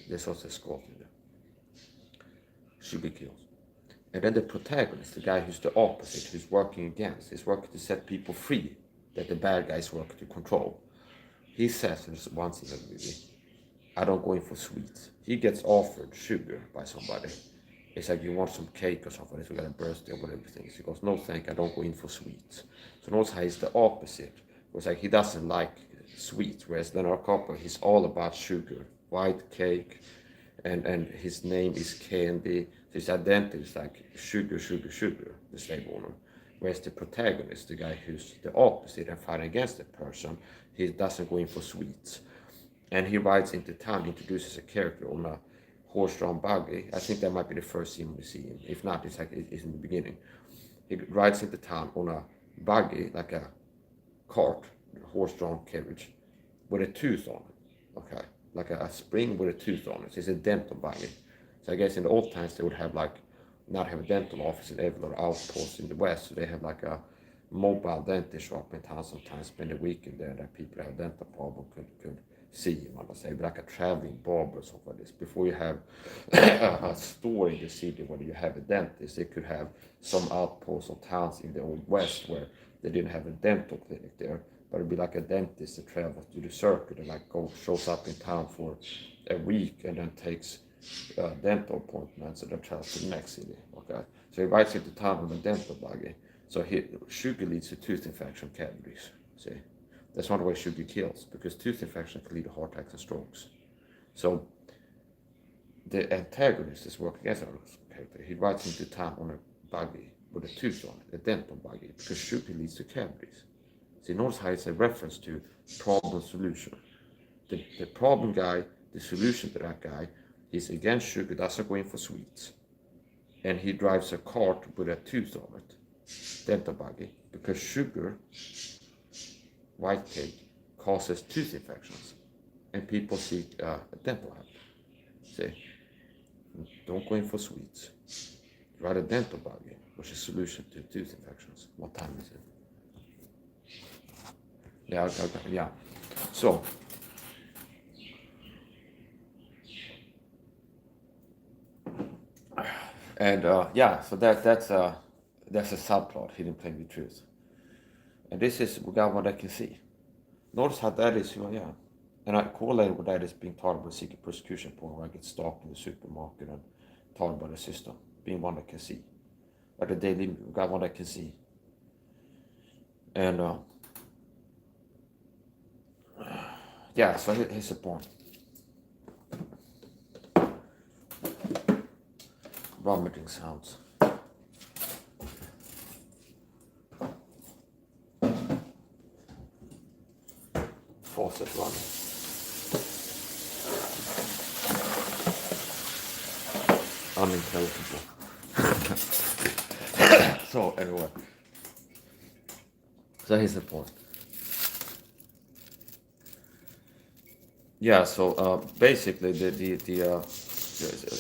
There's also a skull in there. Sugar kills. And then the protagonist, the guy who's the opposite, who's working against, is working to set people free, that the bad guys work to control. He says, there's one scene in the movie, I don't go in for sweets. He gets offered sugar by somebody. It's like, you want some cake or something, so we got a birthday or whatever things. He goes, no thank you, I don't go in for sweets. So notice how he's the opposite. It's like he doesn't like sweets, whereas Leonardo DiCaprio, he's all about sugar, white cake, and his name is Candy. His identity is like sugar, the slave owner. Whereas the protagonist, the guy who's the opposite and fighting against the person, he doesn't go in for sweets. And he rides into town, introduces a character on a horse-drawn buggy. I think that might be the first scene we see him. If not, it's in the beginning. He rides into town on a buggy, like a cart, horse-drawn carriage, with a tooth on it. Okay, like a spring with a tooth on it. So it's a dental buggy. So I guess in the old times they would have like not have a dental office in every little outpost in the west. So they have like a mobile dentist shop in town sometimes, spend a weekend there that people have dental problem could see him, I say, but like a traveling barber or something like this. Before you have a store in the city where you have a dentist, they could have some outposts or towns in the old west where they didn't have a dental clinic there, but it'd be like a dentist that travels to the circuit and like shows up in town for a week and then takes dental appointments and then travels to the next city. Okay, so he rides into town on a dental buggy. So sugar leads to tooth infection, cavities. See, that's one way sugar kills, because tooth infection can lead to heart attacks and strokes. So the antagonist is working against our character. He rides into town on a buggy with a tooth on it, a dental buggy, because sugar leads to cavities. See, notice how it's a reference to problem solution. The problem guy, the solution to that guy, is against sugar, doesn't go in for sweets, and he drives a cart with a tooth on it, dental buggy, because sugar, white cake, causes tooth infections, and people seek dental help. See, don't go in for sweets. Ride a dental buggy, which is a solution to tooth infections. What time is it? Yeah. So, and so that's a subplot, hidden plain with truth. And this is what I can see. Notice how that is, and I correlate with that is being targeted with secret persecution point, where I get stalked in the supermarket and targeted by the system, being one that can see. Like the daily one that can see. And so here's the point. Vomiting sounds. Faucet running. Unintelligible. So anyway, so here's the point. Yeah, so basically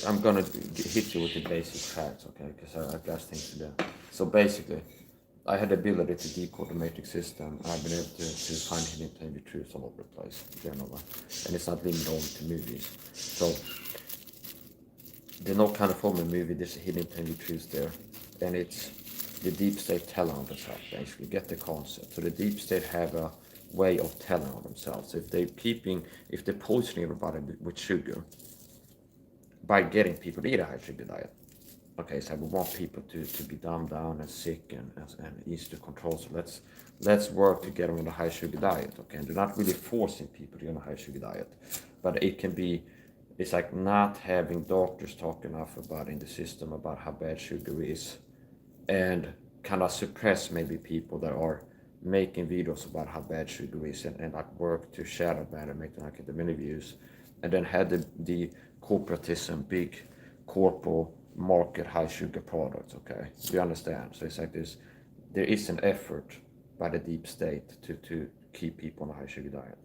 I'm gonna hit you with the basic facts, okay? Because I got things to do. So basically, I had the ability to decode the matrix system. I've been able to find hidden plain truths all over the place, generally, and it's not limited only to movies. So there's no kind of form of movie. There's a hidden plain truths there, and it's the deep state telling on themselves. Basically, get the concept. So the deep state have a way of telling on themselves. If they're poisoning everybody with sugar by getting people to eat a high sugar diet. Okay, so we want people to be dumbed down and sick and easy to control. So let's work to get them on a high sugar diet. Okay, and they're not really forcing people to get on a high sugar diet, but it's like not having doctors talk enough about in the system about how bad sugar is, and kind of suppress maybe people that are making videos about how bad sugar is and like work to shadow ban and make them like the many views, and then had the corporatism, big corporal market high sugar products. Okay, do you understand? So it's like there is an effort by the deep state to keep people on a high sugar diet.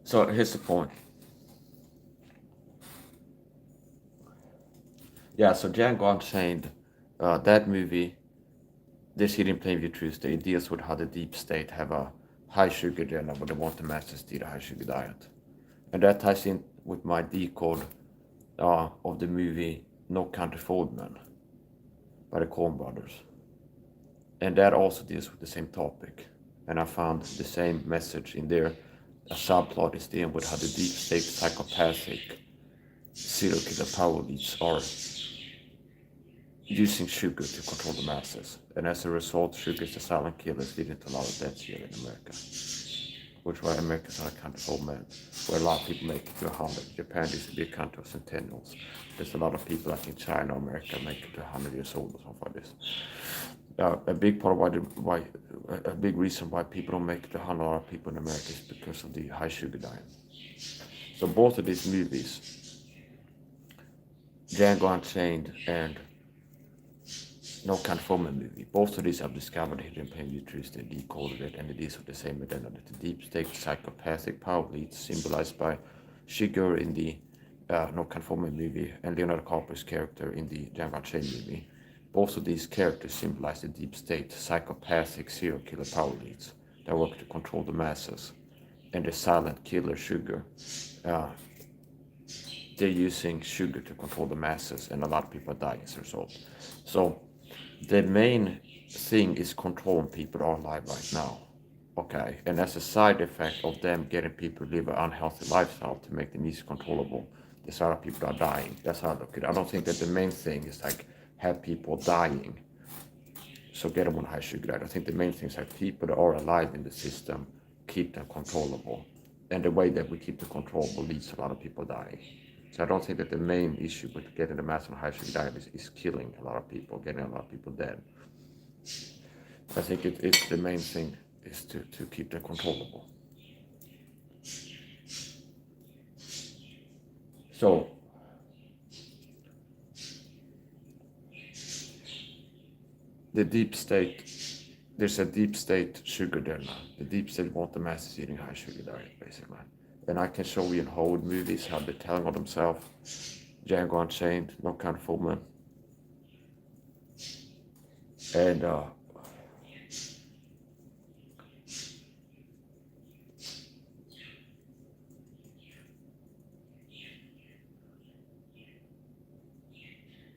So here's the point. Yeah, so Django Unchained, that movie, this hidden plain view Tuesday, it deals with how the deep state have a high sugar agenda, but they want the masses to eat a high sugar diet. And that ties in with my decode of the movie No Country for Old Men by the Coen brothers. And that also deals with the same topic. And I found the same message in there. A subplot is dealing with how the deep state psychopathic serial killer power elites are using sugar to control the masses. And as a result, sugar is the silent killer, leading to a lot of deaths here in America. Which why America's not a country for old men, where a lot of people make it to 100. Japan used to be a country of centennials. There's a lot of people like in China, America, make it to 100 years old or something like this. A big part of a big reason why people don't make it to 100, a lot of people in America, is because of the high sugar diet. So both of these movies, Django Unchained and No Conforming movie. Both of these I've discovered hidden pain truths, they decoded it, and it is of the same identity. The deep state psychopathic power leads symbolized by Shiger in the No Conforming movie and Leonardo DiCaprio's character in the Django Unchained movie. Both of these characters symbolize the deep state psychopathic serial killer power leads that work to control the masses. And the silent killer Sugar, they're using sugar to control the masses, and a lot of people are dying as a result. So the main thing is controlling people that are alive right now. Okay, and as a side effect of them getting people to live an unhealthy lifestyle to make them easy controllable, there's a lot of people that are dying. That's how I look at it. I don't think that the main thing is like have people dying, so get them on high sugar diet. I think the main thing is like people that are alive in the system, keep them controllable. And the way that we keep them controllable leads to a lot of people dying. So I don't think that the main issue with getting the mass on high sugar diet is killing a lot of people, getting a lot of people dead. I think it's the main thing is to keep them controllable. So the deep state, there's a deep state sugar there now. The deep state want the masses eating high sugar diet, basically. And I can show you in Hollywood movies how they're telling on themselves. Django Unchained, No Conforming. And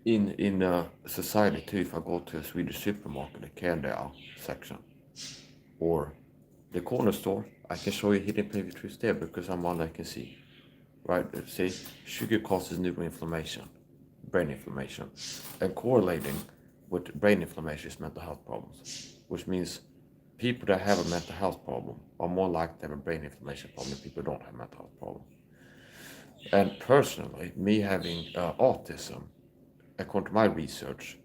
in society too, if I go to a Swedish supermarket, the candy aisle section, or the corner store, I can show you hidden pain truths there because I'm one that can see. Right? See, sugar causes neuroinflammation, brain inflammation, and correlating with brain inflammation is mental health problems, which means people that have a mental health problem are more likely to have a brain inflammation problem than people who don't have a mental health problem. And personally, me having autism, according to my research,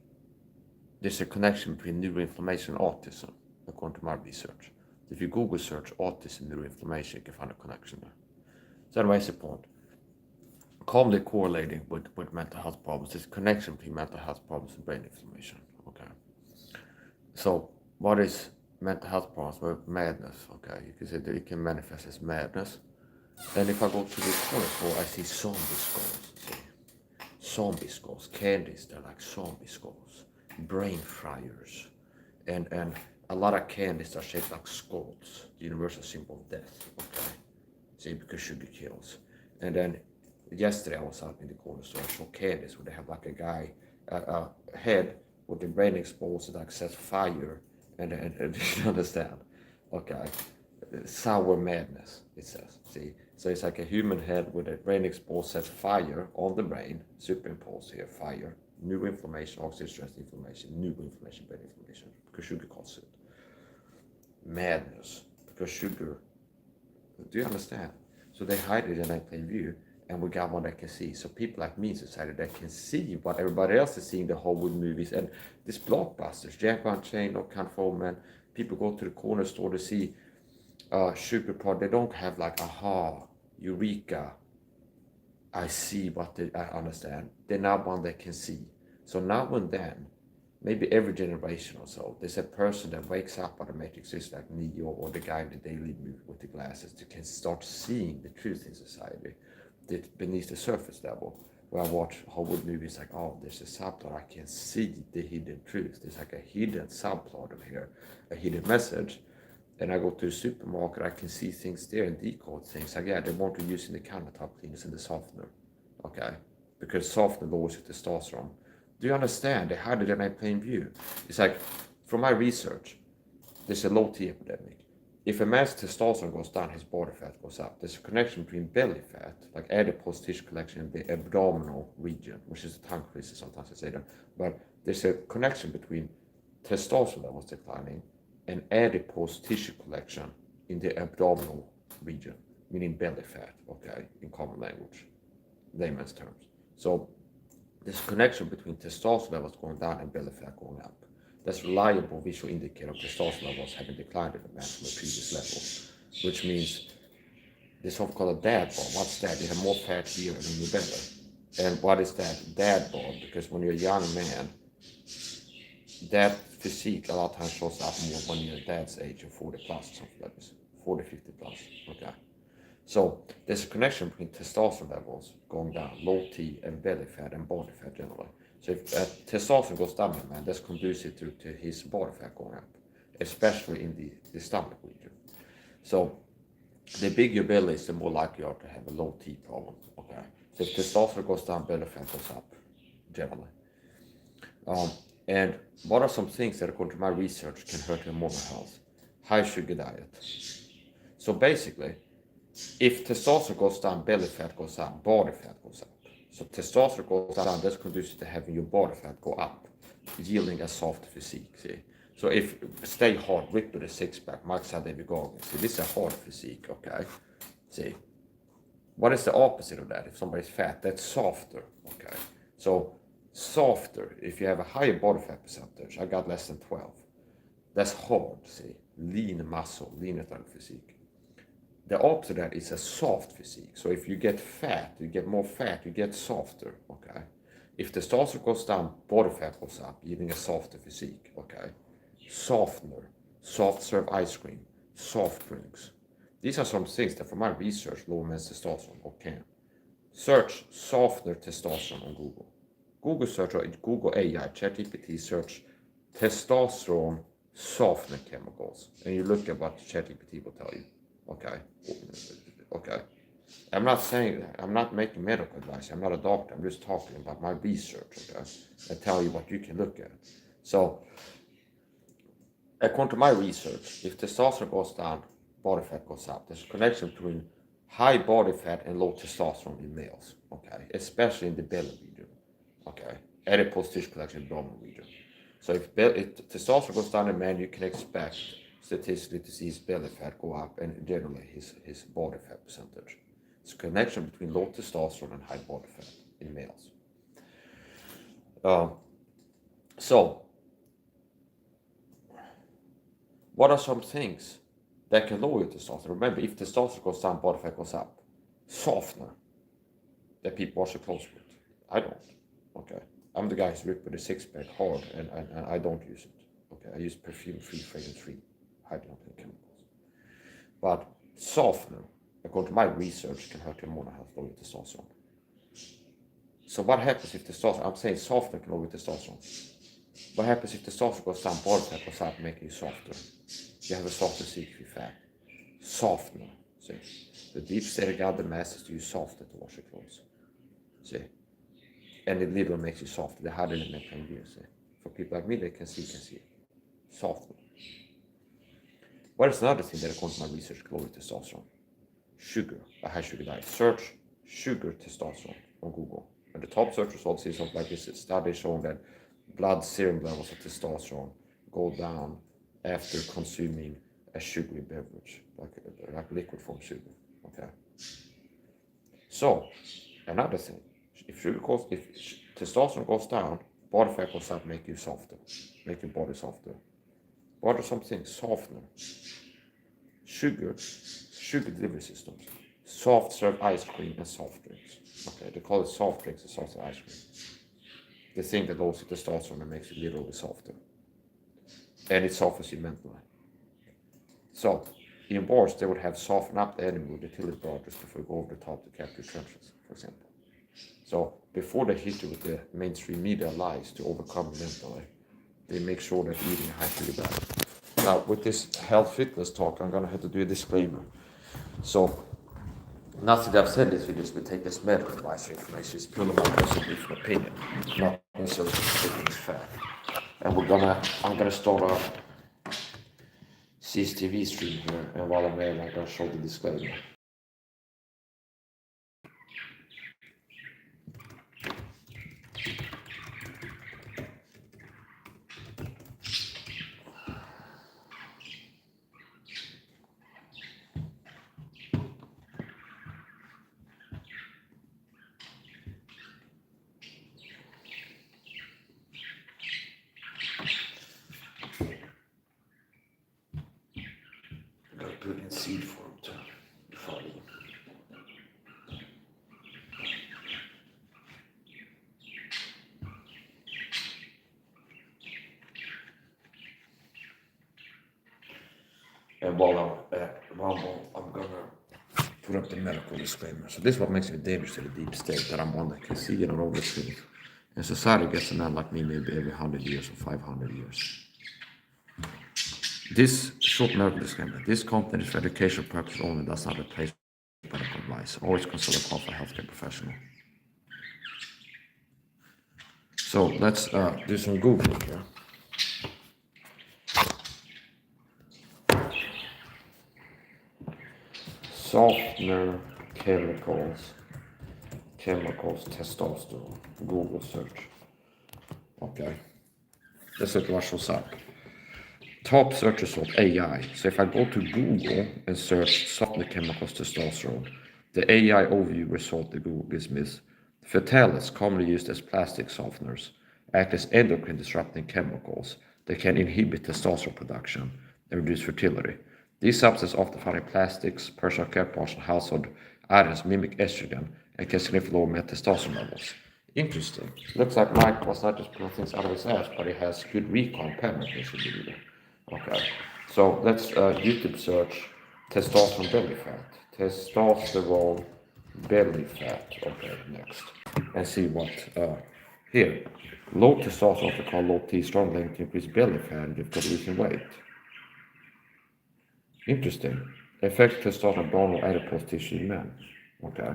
there's a connection between neuroinflammation and autism, according to my research. If you Google search autism neuroinflammation, you can find a connection there. So anyways, the point. Calmly correlating with mental health problems. There's a connection between mental health problems and brain inflammation. Okay. So what is mental health problems? Well, madness. Okay. You can say that it can manifest as madness. And if I go to the corner store, I see zombie skulls. See? Zombie skulls. Candies, they're like zombie skulls. Brain fryers. And a lot of candies are shaped like skulls. The universal symbol of death. Okay. See, because sugar kills. And then yesterday I was out in the corner store, I saw candies where they have like a guy, a head with the brain exposed that says fire, and you understand? Okay, sour madness, it says, see? So it's like a human head with a brain exposed says fire on the brain, superimposed here, fire, new inflammation, oxidative stress inflammation, new inflammation, brain inflammation, because sugar causes it. Madness, because sugar, do you understand? So they hide it in plain view, and we got one that can see. So people like me in society that can see what everybody else is seeing, the Hollywood movies and these blockbusters, Django Unchained, No Conforming. People go to the corner store to see sugar product. They don't have like aha, eureka, I see what I understand. They're not one that can see. So now and then, maybe every generation or so, there's a person that wakes up on the matrix, just like Neo or the guy in the Daily movie with the glasses, that can start seeing the truth in society that beneath the surface level. Where I watch Hollywood movies like, oh, there's a subplot, I can see the hidden truth. There's like a hidden subplot of here, a hidden message. And I go to the supermarket, I can see things there and decode things. Like, yeah, they want to use in the countertop cleaners and the softener. Okay? Because softener lowers your testosterone. Do you understand? They hide it in plain view. It's like, from my research, there's a low T epidemic. If a man's testosterone goes down, his body fat goes up. There's a connection between belly fat, like adipose tissue collection in the abdominal region, which is a tongue twister, sometimes I say that. But there's a connection between testosterone levels declining and adipose tissue collection in the abdominal region, meaning belly fat, okay, in common language, layman's terms. So there's a connection between testosterone levels going down and belly fat going up. That's a reliable visual indicator of testosterone levels having declined in the man from the previous level, which means there's something called a dad bod. What's that? You have more fat here than in your belly. And what is that? Dad bod, because when you're a young man, that physique a lot of times shows up more when you're dad's age of 40 plus, something like this, 40, 50 plus. Okay. So there's a connection between testosterone levels going down, low T, and belly fat and body fat generally. So if testosterone goes down, man, that's conducive to his body fat going up, especially in the stomach region. So the bigger your belly is, the more likely you are to have a low T problem. Okay. So if testosterone goes down, belly fat goes up, generally. And what are some things that, according to my research, can hurt your hormonal health? High sugar diet. So basically, if testosterone goes down, belly fat goes up, body fat goes up. So testosterone goes down, that's conducive to having your body fat go up, yielding a soft physique. See? So if stay hard, rip with a six pack, Mike said David Goggins. See, this is a hard physique, okay? See, what is the opposite of that? If somebody's fat, that's softer, okay? So softer, if you have a higher body fat percentage, I got less than 12. That's hard, see, lean muscle, lean athletic physique. The opposite of that is a soft physique. So if you get fat, you get more fat, you get softer, okay? If testosterone goes down, body fat goes up, giving a softer physique, okay? Softener, soft serve ice cream, soft drinks. These are some things that from my research lower men's testosterone or can. Search softener testosterone on Google. Google search or Google AI, ChatGPT search testosterone softener chemicals. And you look at what ChatGPT will tell you. Okay. Okay. I'm not saying that. I'm not making medical advice. I'm not a doctor. I'm just talking about my research, okay? I tell you what you can look at. So, according to my research, if testosterone goes down, body fat goes up. There's a connection between high body fat and low testosterone in males, okay? Especially in the belly region, okay? Adipose tissue collection in the abdominal region. So if testosterone goes down in men, you can expect statistically to see his belly fat go up and generally his body fat percentage. It's a connection between low testosterone and high body fat in males. So, what are some things that can lower your testosterone? Remember, if testosterone goes down, body fat goes up. Softener that people wash their clothes with. I don't. Okay. I'm the guy who's ripped with a six pack hard and I don't use it. Okay. I use perfume free, fragrance free, hydrogen chemicals. But softener, according to my research, can hurt your hormonal health, lower testosterone. So what happens if testosterone, I'm saying softener can lower testosterone. What happens if testosterone goes down, body fat goes up, making you softer? You have a softer physique if you're fat. Softener, see. The deep state of God, the masters to use softer to wash your clothes. See. And it literally makes you softer. The harder than that can be, see. For people like me, they can see it. Softer. What is another thing that according to my research can lower testosterone? Sugar, a high sugar diet. Search sugar testosterone on Google. And the top search results is something like this. Study showing that blood serum levels of testosterone go down after consuming a sugary beverage, like liquid form sugar. Okay. So, another thing, if testosterone goes down, body fat goes up, make you softer, make your body softer. What are some things? Softener, sugar delivery systems, soft serve ice cream and soft drinks. Okay, they call it soft drinks and soft serve ice cream. The thing that lowers testosterone and makes you literally softer. And it softens you mentally. So, in wars, they would have softened up the enemy with artillery barges before you go over the top to capture trenches, for example. So, before they hit you with the mainstream media lies to overcome mentally, they make sure that you're eating a high sugar diet. Now, with this health fitness talk, I'm gonna have to do a disclaimer. So, nothing that I've said in this video will take as medical advice or information. It's purely my personal different opinion, not necessarily specific fact. And I'm gonna start a CCTV stream here, and while I'm there, I'm gonna show the disclaimer. I'm gonna put in seed form to follow. And while I'm at Rumble, I'm gonna put up the medical disclaimer. So this is what makes it dangerous to the deep state, that I'm one that can see it and all these things. And society gets a man like me maybe every 100 years or 500 years. This short medical disclaimer, this content is for educational purposes only, does not replace medical advice. Always consult a qualified healthcare professional. So let's do some Googling here. Softener chemicals, testosterone. Google search. Okay. Let's look what shows up. Top search result, AI. So if I go to Google and search softener chemicals, testosterone, the AI overview result that Google gives me is phthalates, commonly used as plastic softeners, act as endocrine disrupting chemicals that can inhibit testosterone production and reduce fertility. These substances, often found in plastics, personal care products, and household items, mimic estrogen and can significantly lower testosterone levels. Interesting. Looks like Mike was not just pulling things out of his ass, but he has good recall apparently, should be either. Okay, so let's YouTube search testosterone belly fat. Testosterone belly fat. Okay, next. And see what here. Low testosterone, also called low T, strong linked to increase belly fat and difficulty losing weight. Interesting. Affects testosterone bone or adipose tissue in men. Okay.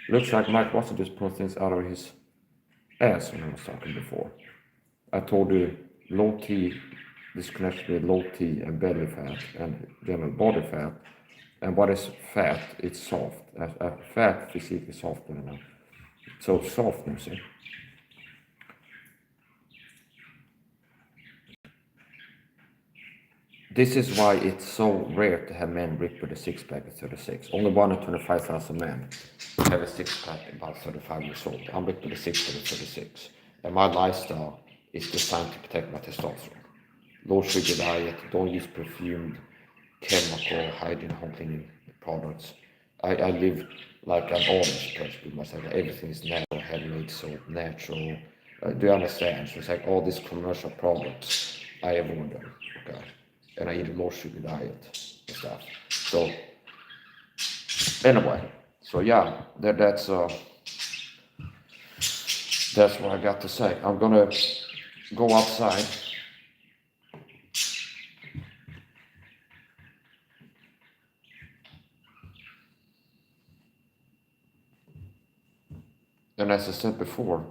Looks like Mike Watson just pulling things out of his ass when I was talking before. I told you low T, this connection with low T and belly fat and general body fat. And what is fat? It's soft. Fat physique is soft. So softness. This is why it's so rare to have men ripped with a six-pack at 36. Only 1 in 25,000 men have a six-pack about 35 years old. I'm ripped with a six-pack at 36. And my lifestyle is designed to protect my testosterone. Low sugar diet, don't use perfumed, chemical, hygiene, home cleaning products. I live like an honest person with myself. Everything is natural, handmade soap, natural. Do you understand? So it's like all these commercial products, I avoid them. Okay. And I eat a low sugar diet and stuff. So anyway, so yeah, that's what I got to say. I'm gonna go outside. And as I said before,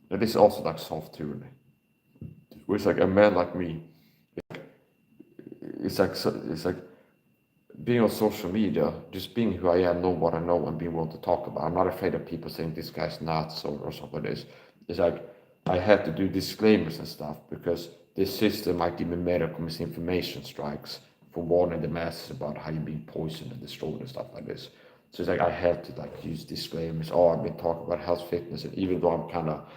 and this is also like soft tyranny. It's like a man like me. It's like being on social media, just being who I am, know what I know, and being willing to talk about. I'm not afraid of people saying this guy's nuts or something like this. It's like I had to do disclaimers and stuff because this system might give me medical misinformation strikes for warning the masses about how you're being poisoned and destroyed and stuff like this. So it's like I had to like use disclaimers. Oh, I've been talking about health, fitness, and even though I'm kind of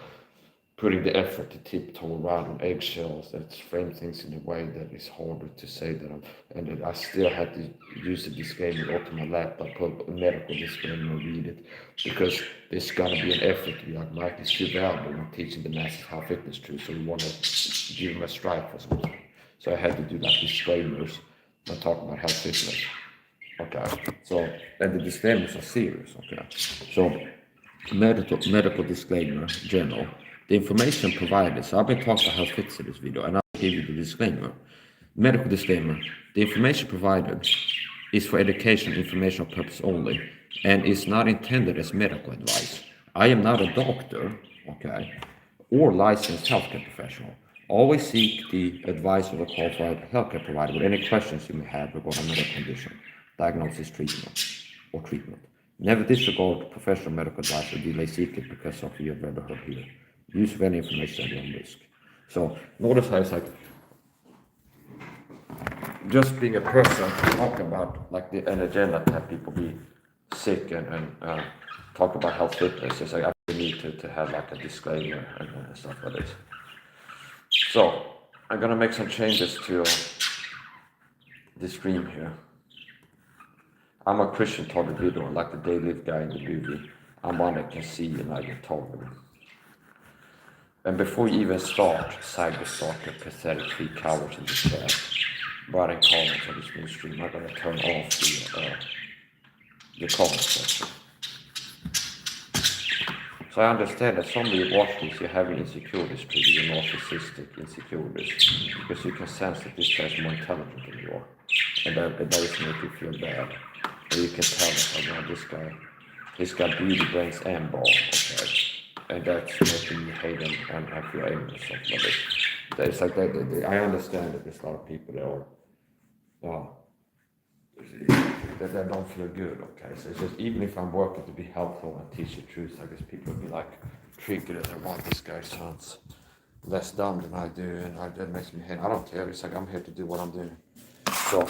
putting the effort to tiptoe around on eggshells, that frame things in a way that is harder to say that and I still had to use the disclaimer onto my laptop, put a medical disclaimer and read it, because there's gonna be an effort to be like, Mike is too valuable in teaching the masses how fitness is true, so we want to give him a strike for something. So I had to do like disclaimers and talk about health fitness. Okay, so, and the disclaimers are serious, okay. So, medical disclaimer, general. The information provided, so I've been talking about health fitness in this video, and I'll give you the disclaimer. Medical disclaimer, the information provided is for educational informational purpose only, and is not intended as medical advice. I am not a doctor, okay, or licensed healthcare professional. Always seek the advice of a qualified healthcare provider with any questions you may have regarding a medical condition, diagnosis, treatment. Never disregard professional medical advice or delay seek it because of you have ever heard here. Use of any information at your own risk. So notice how it's like just being a person talking about like an agenda to have people be sick and talk about health fitness. It's like I really need to have like a disclaimer and stuff like this. So I'm gonna make some changes to the stream here. I'm a Christian target video, like the daily guy in the movie. I'm one that can see and I get targeted. And before you even start, cyber stalker, pathetic, free cowards in the chat. writing comments on this new stream, I'm gonna turn off the comment section. So I understand that some of you watch this, you're having insecurities, maybe you're narcissistic insecurities, because you can sense that this guy's more intelligent than you are, and that is make you feel bad. And you can tell that, oh, well, he's got beauty, brains, and ball, okay, and that's making you hate him and feel angry or something like this. It's like that. I understand that there's a lot of people that are, that don't feel good, okay? So it's just, even if I'm working to be helpful and teach the truth, I guess people will be like triggered and they want this guy sounds less dumb than I do, and that makes me hate. I don't care. It's like I'm here to do what I'm doing. So,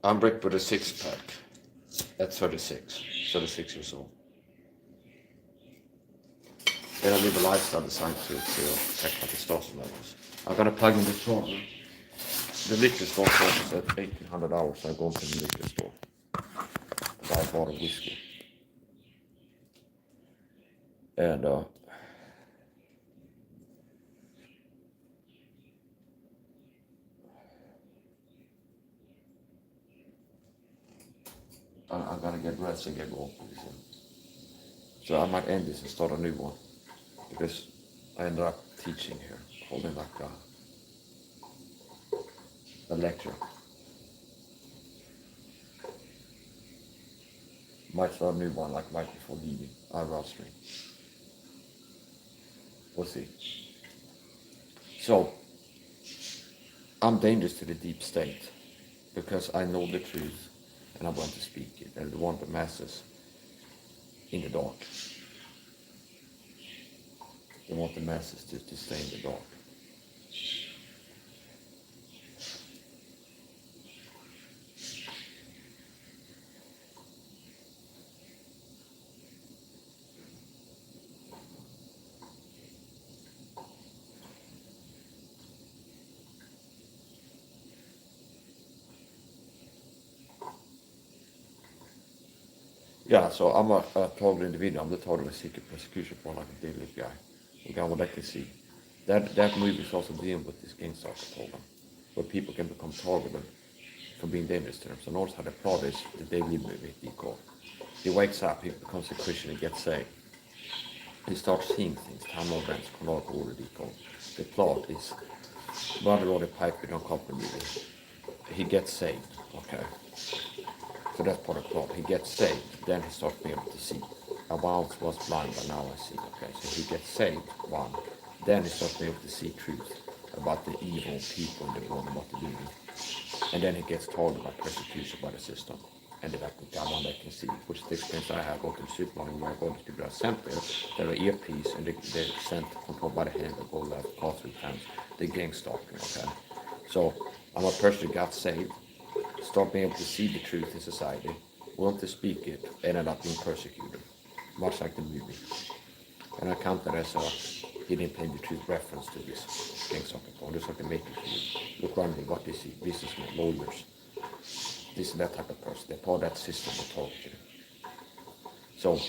I'm bricked with a 6-pack at 36 years old. And I live a lifestyle designed to check my testosterone levels. I'm gonna plug in the charger. The liquor store closes at 1800 hours, so I go to the liquor store. Buy a bottle of whiskey. And I'm gonna get rest and get going. So I might end this and start a new one, because I ended up teaching here, holding like a lecture. Might start a new one like right before leaving. I'll stream. We'll see. So I'm dangerous to the deep state because I know the truth and I want to speak it, and I want the masses in the dark. They want the masses to stay in the dark. Yeah, so I'm a total individual. I'm the total seeker persecution for like a daily guy. Okay, what I can see. That movie is also dealing with this gang stalker program, where people can become targeted for being dangerous to them. So notice how the plot is the daily movie he called. He wakes up, he becomes a Christian, he gets saved. He starts seeing things, time events, chronological order decode. The plot is Brother Roddy Piper don't company movie. He gets saved, okay. So that's part of the plot. He gets saved, then he starts being able to see. I once was blind, but now I see. Okay, so he gets saved, one. Then he starts being able to see truth about the evil people in the world and what they're doing. And then he gets told about persecution by the system. And the one that can see, which is the experience I have. Go to the supermarket where I go to people are sent there are earpiece, and they're sent controlled by the hand that go left, call through times. They're gang stalking, okay? So I'm a person who got saved, start being able to see the truth in society, willing to speak it, ended up being persecuted, much like the movie. And I count that as a he didn't play the truth reference to this gang stalking phone. Just like they make it for you. Look around me, what they see, businessmen, lawyers, this and that type of person. They're part of that system that talks to you. So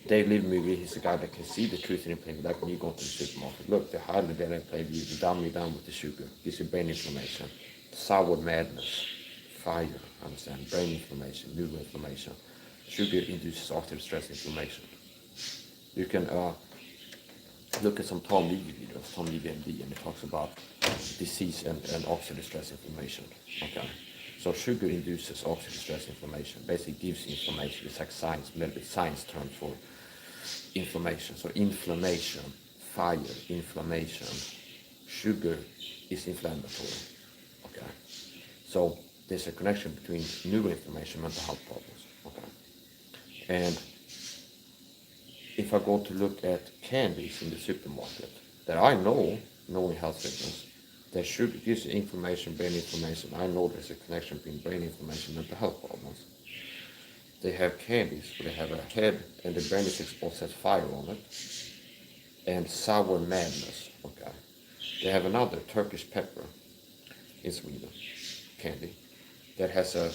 Dave Lee movie, he's the guy that can see the truth in plain, like when you go to the supermarket. Look, they're hiding there and play you, dumb you down with the sugar, gives you brain inflammation, sour madness, fire, understand, brain inflammation, liver inflammation. Sugar induces oxidative stress inflammation. You can look at some Tom Levy videos, Tom Levy MD, and it talks about disease and oxidative stress inflammation. Okay, so sugar induces oxidative stress inflammation. Basically, gives you inflammation. It's like science, a little bit science term for inflammation. So inflammation, fire, inflammation. Sugar is inflammatory. Okay, so there's a connection between neuroinflammation and mental health problems. Okay, and if I go to look at candies in the supermarket, that I know, knowing health fitness, that sugar gives you inflammation, brain inflammation. I know there's a connection between brain inflammation and mental health problems. They have candies where they have a head and the brain is exposed, has fire on it, and sour madness. Okay, they have another Turkish pepper in Sweden, candy, that has a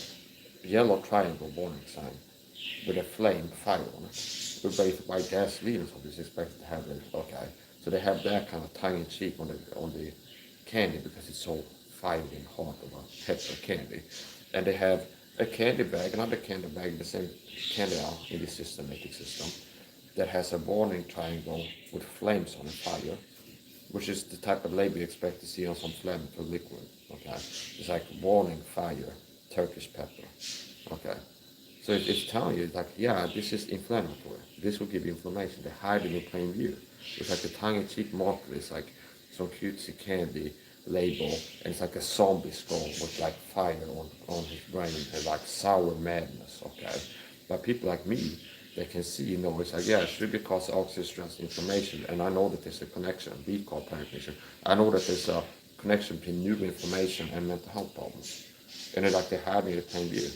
yellow triangle warning sign with a flame fire on it. Everybody buy gasoline or something is expected to have it. Okay, So they have that kind of tongue-in-cheek on the candy because it's so fiery and hot of a pepper candy. And they have a candy bag, another candy bag, the same candy out in the systematic system, that has a warning triangle with flames on the fire, which is the type of label you expect to see on some flammable liquid. Okay, it's like warning fire, Turkish pepper. Okay, so it's telling you like, yeah, this is inflammatory. This will give you inflammation. They hide it in plain view. It's like the tongue-in-cheek marker. It's like some cutesy candy label, and it's like a zombie skull with like fire on his brain and like sour madness. Okay, but people like me, they can see, it's like, yeah, sugar causes oxidative stress inflammation, and I know that there's a connection, beef called cognition. I know that there's a connection between neuroinflammation and mental health problems, and they're like they're hiding it in plain view.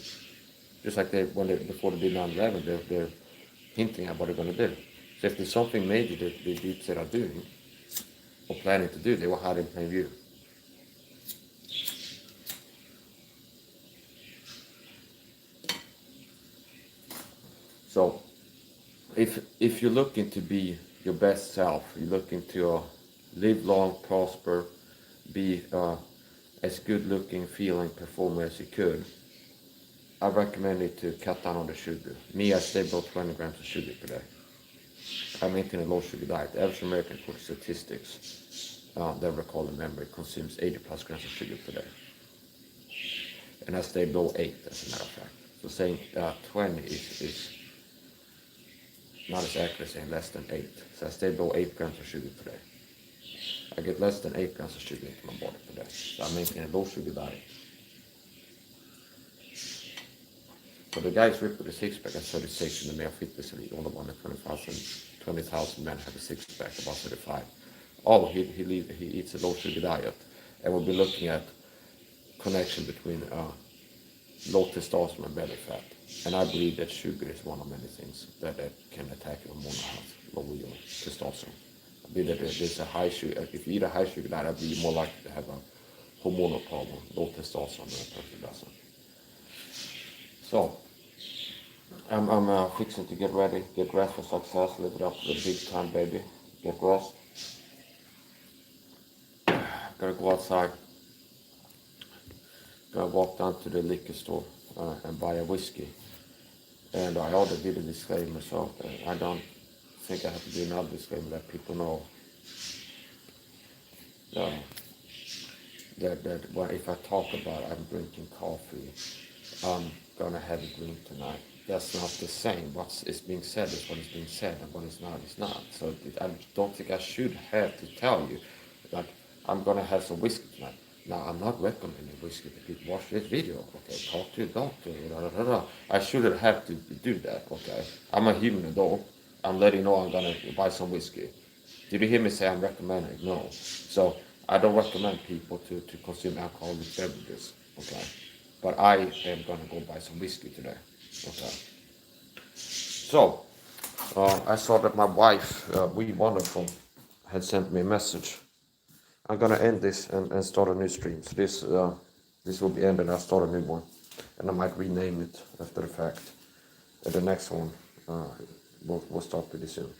Just like before they did 9/11, they're hinting at what they're going to do. So if there's something major that the deep state are doing or planning to do, they will hide in plain view. So if you're looking to be your best self, you're looking to live long, prosper, be as good looking, feeling, performer as you could, I recommend it to cut down on the sugar. Me, I stay below 20 grams of sugar per day. I maintain a low sugar diet. The average American, for statistics, that recall and memory, consumes 80 plus grams of sugar per day. And I stay below 8, as a matter of fact. So saying 20 is not as accurate as saying less than 8. So I stay below 8 grams of sugar per day. I get less than 8 grams of sugar into my body per day. So I maintain a low sugar diet. So the guys ripped with a six-pack at 36 in the male fitness elite. Only one at 20,000 men have a six-pack, about 35. Oh, he eats a low sugar diet. And we'll be looking at connection between low testosterone and belly fat. And I believe that sugar is one of many things that can attack your hormonal health, lower your testosterone. I believe that there's a high sugar, if you eat a high sugar diet, I believe you're more likely to have a hormonal problem, low testosterone than a person doesn't. So, I'm fixing to get ready, get dressed for success, live it up to the big time, baby. Get dressed. Gotta go outside. Gotta walk down to the liquor store and buy a whiskey. And I already did a disclaimer, so I don't think I have to do another disclaimer, let people know that if I talk about I'm drinking coffee, I'm gonna have a drink tonight. That's not the same. What is being said is what is being said, and what is not is not. So I don't think I should have to tell you, like, I'm gonna have some whiskey tonight. Now, I'm not recommending whiskey to people. Watch this video, okay? Talk to your doctor, I shouldn't have to do that, okay? I'm a human adult. I'm letting you know I'm gonna buy some whiskey. Did you hear me say I'm recommending? No. So I don't recommend people to consume alcoholic beverages, okay? But I am gonna go buy some whiskey today, okay? So I saw that my wife, We Wonderful, had sent me a message. I'm gonna end this and start a new stream. So this will be ended. I'll start a new one, and I might rename it after the fact. And the next one we'll start pretty soon.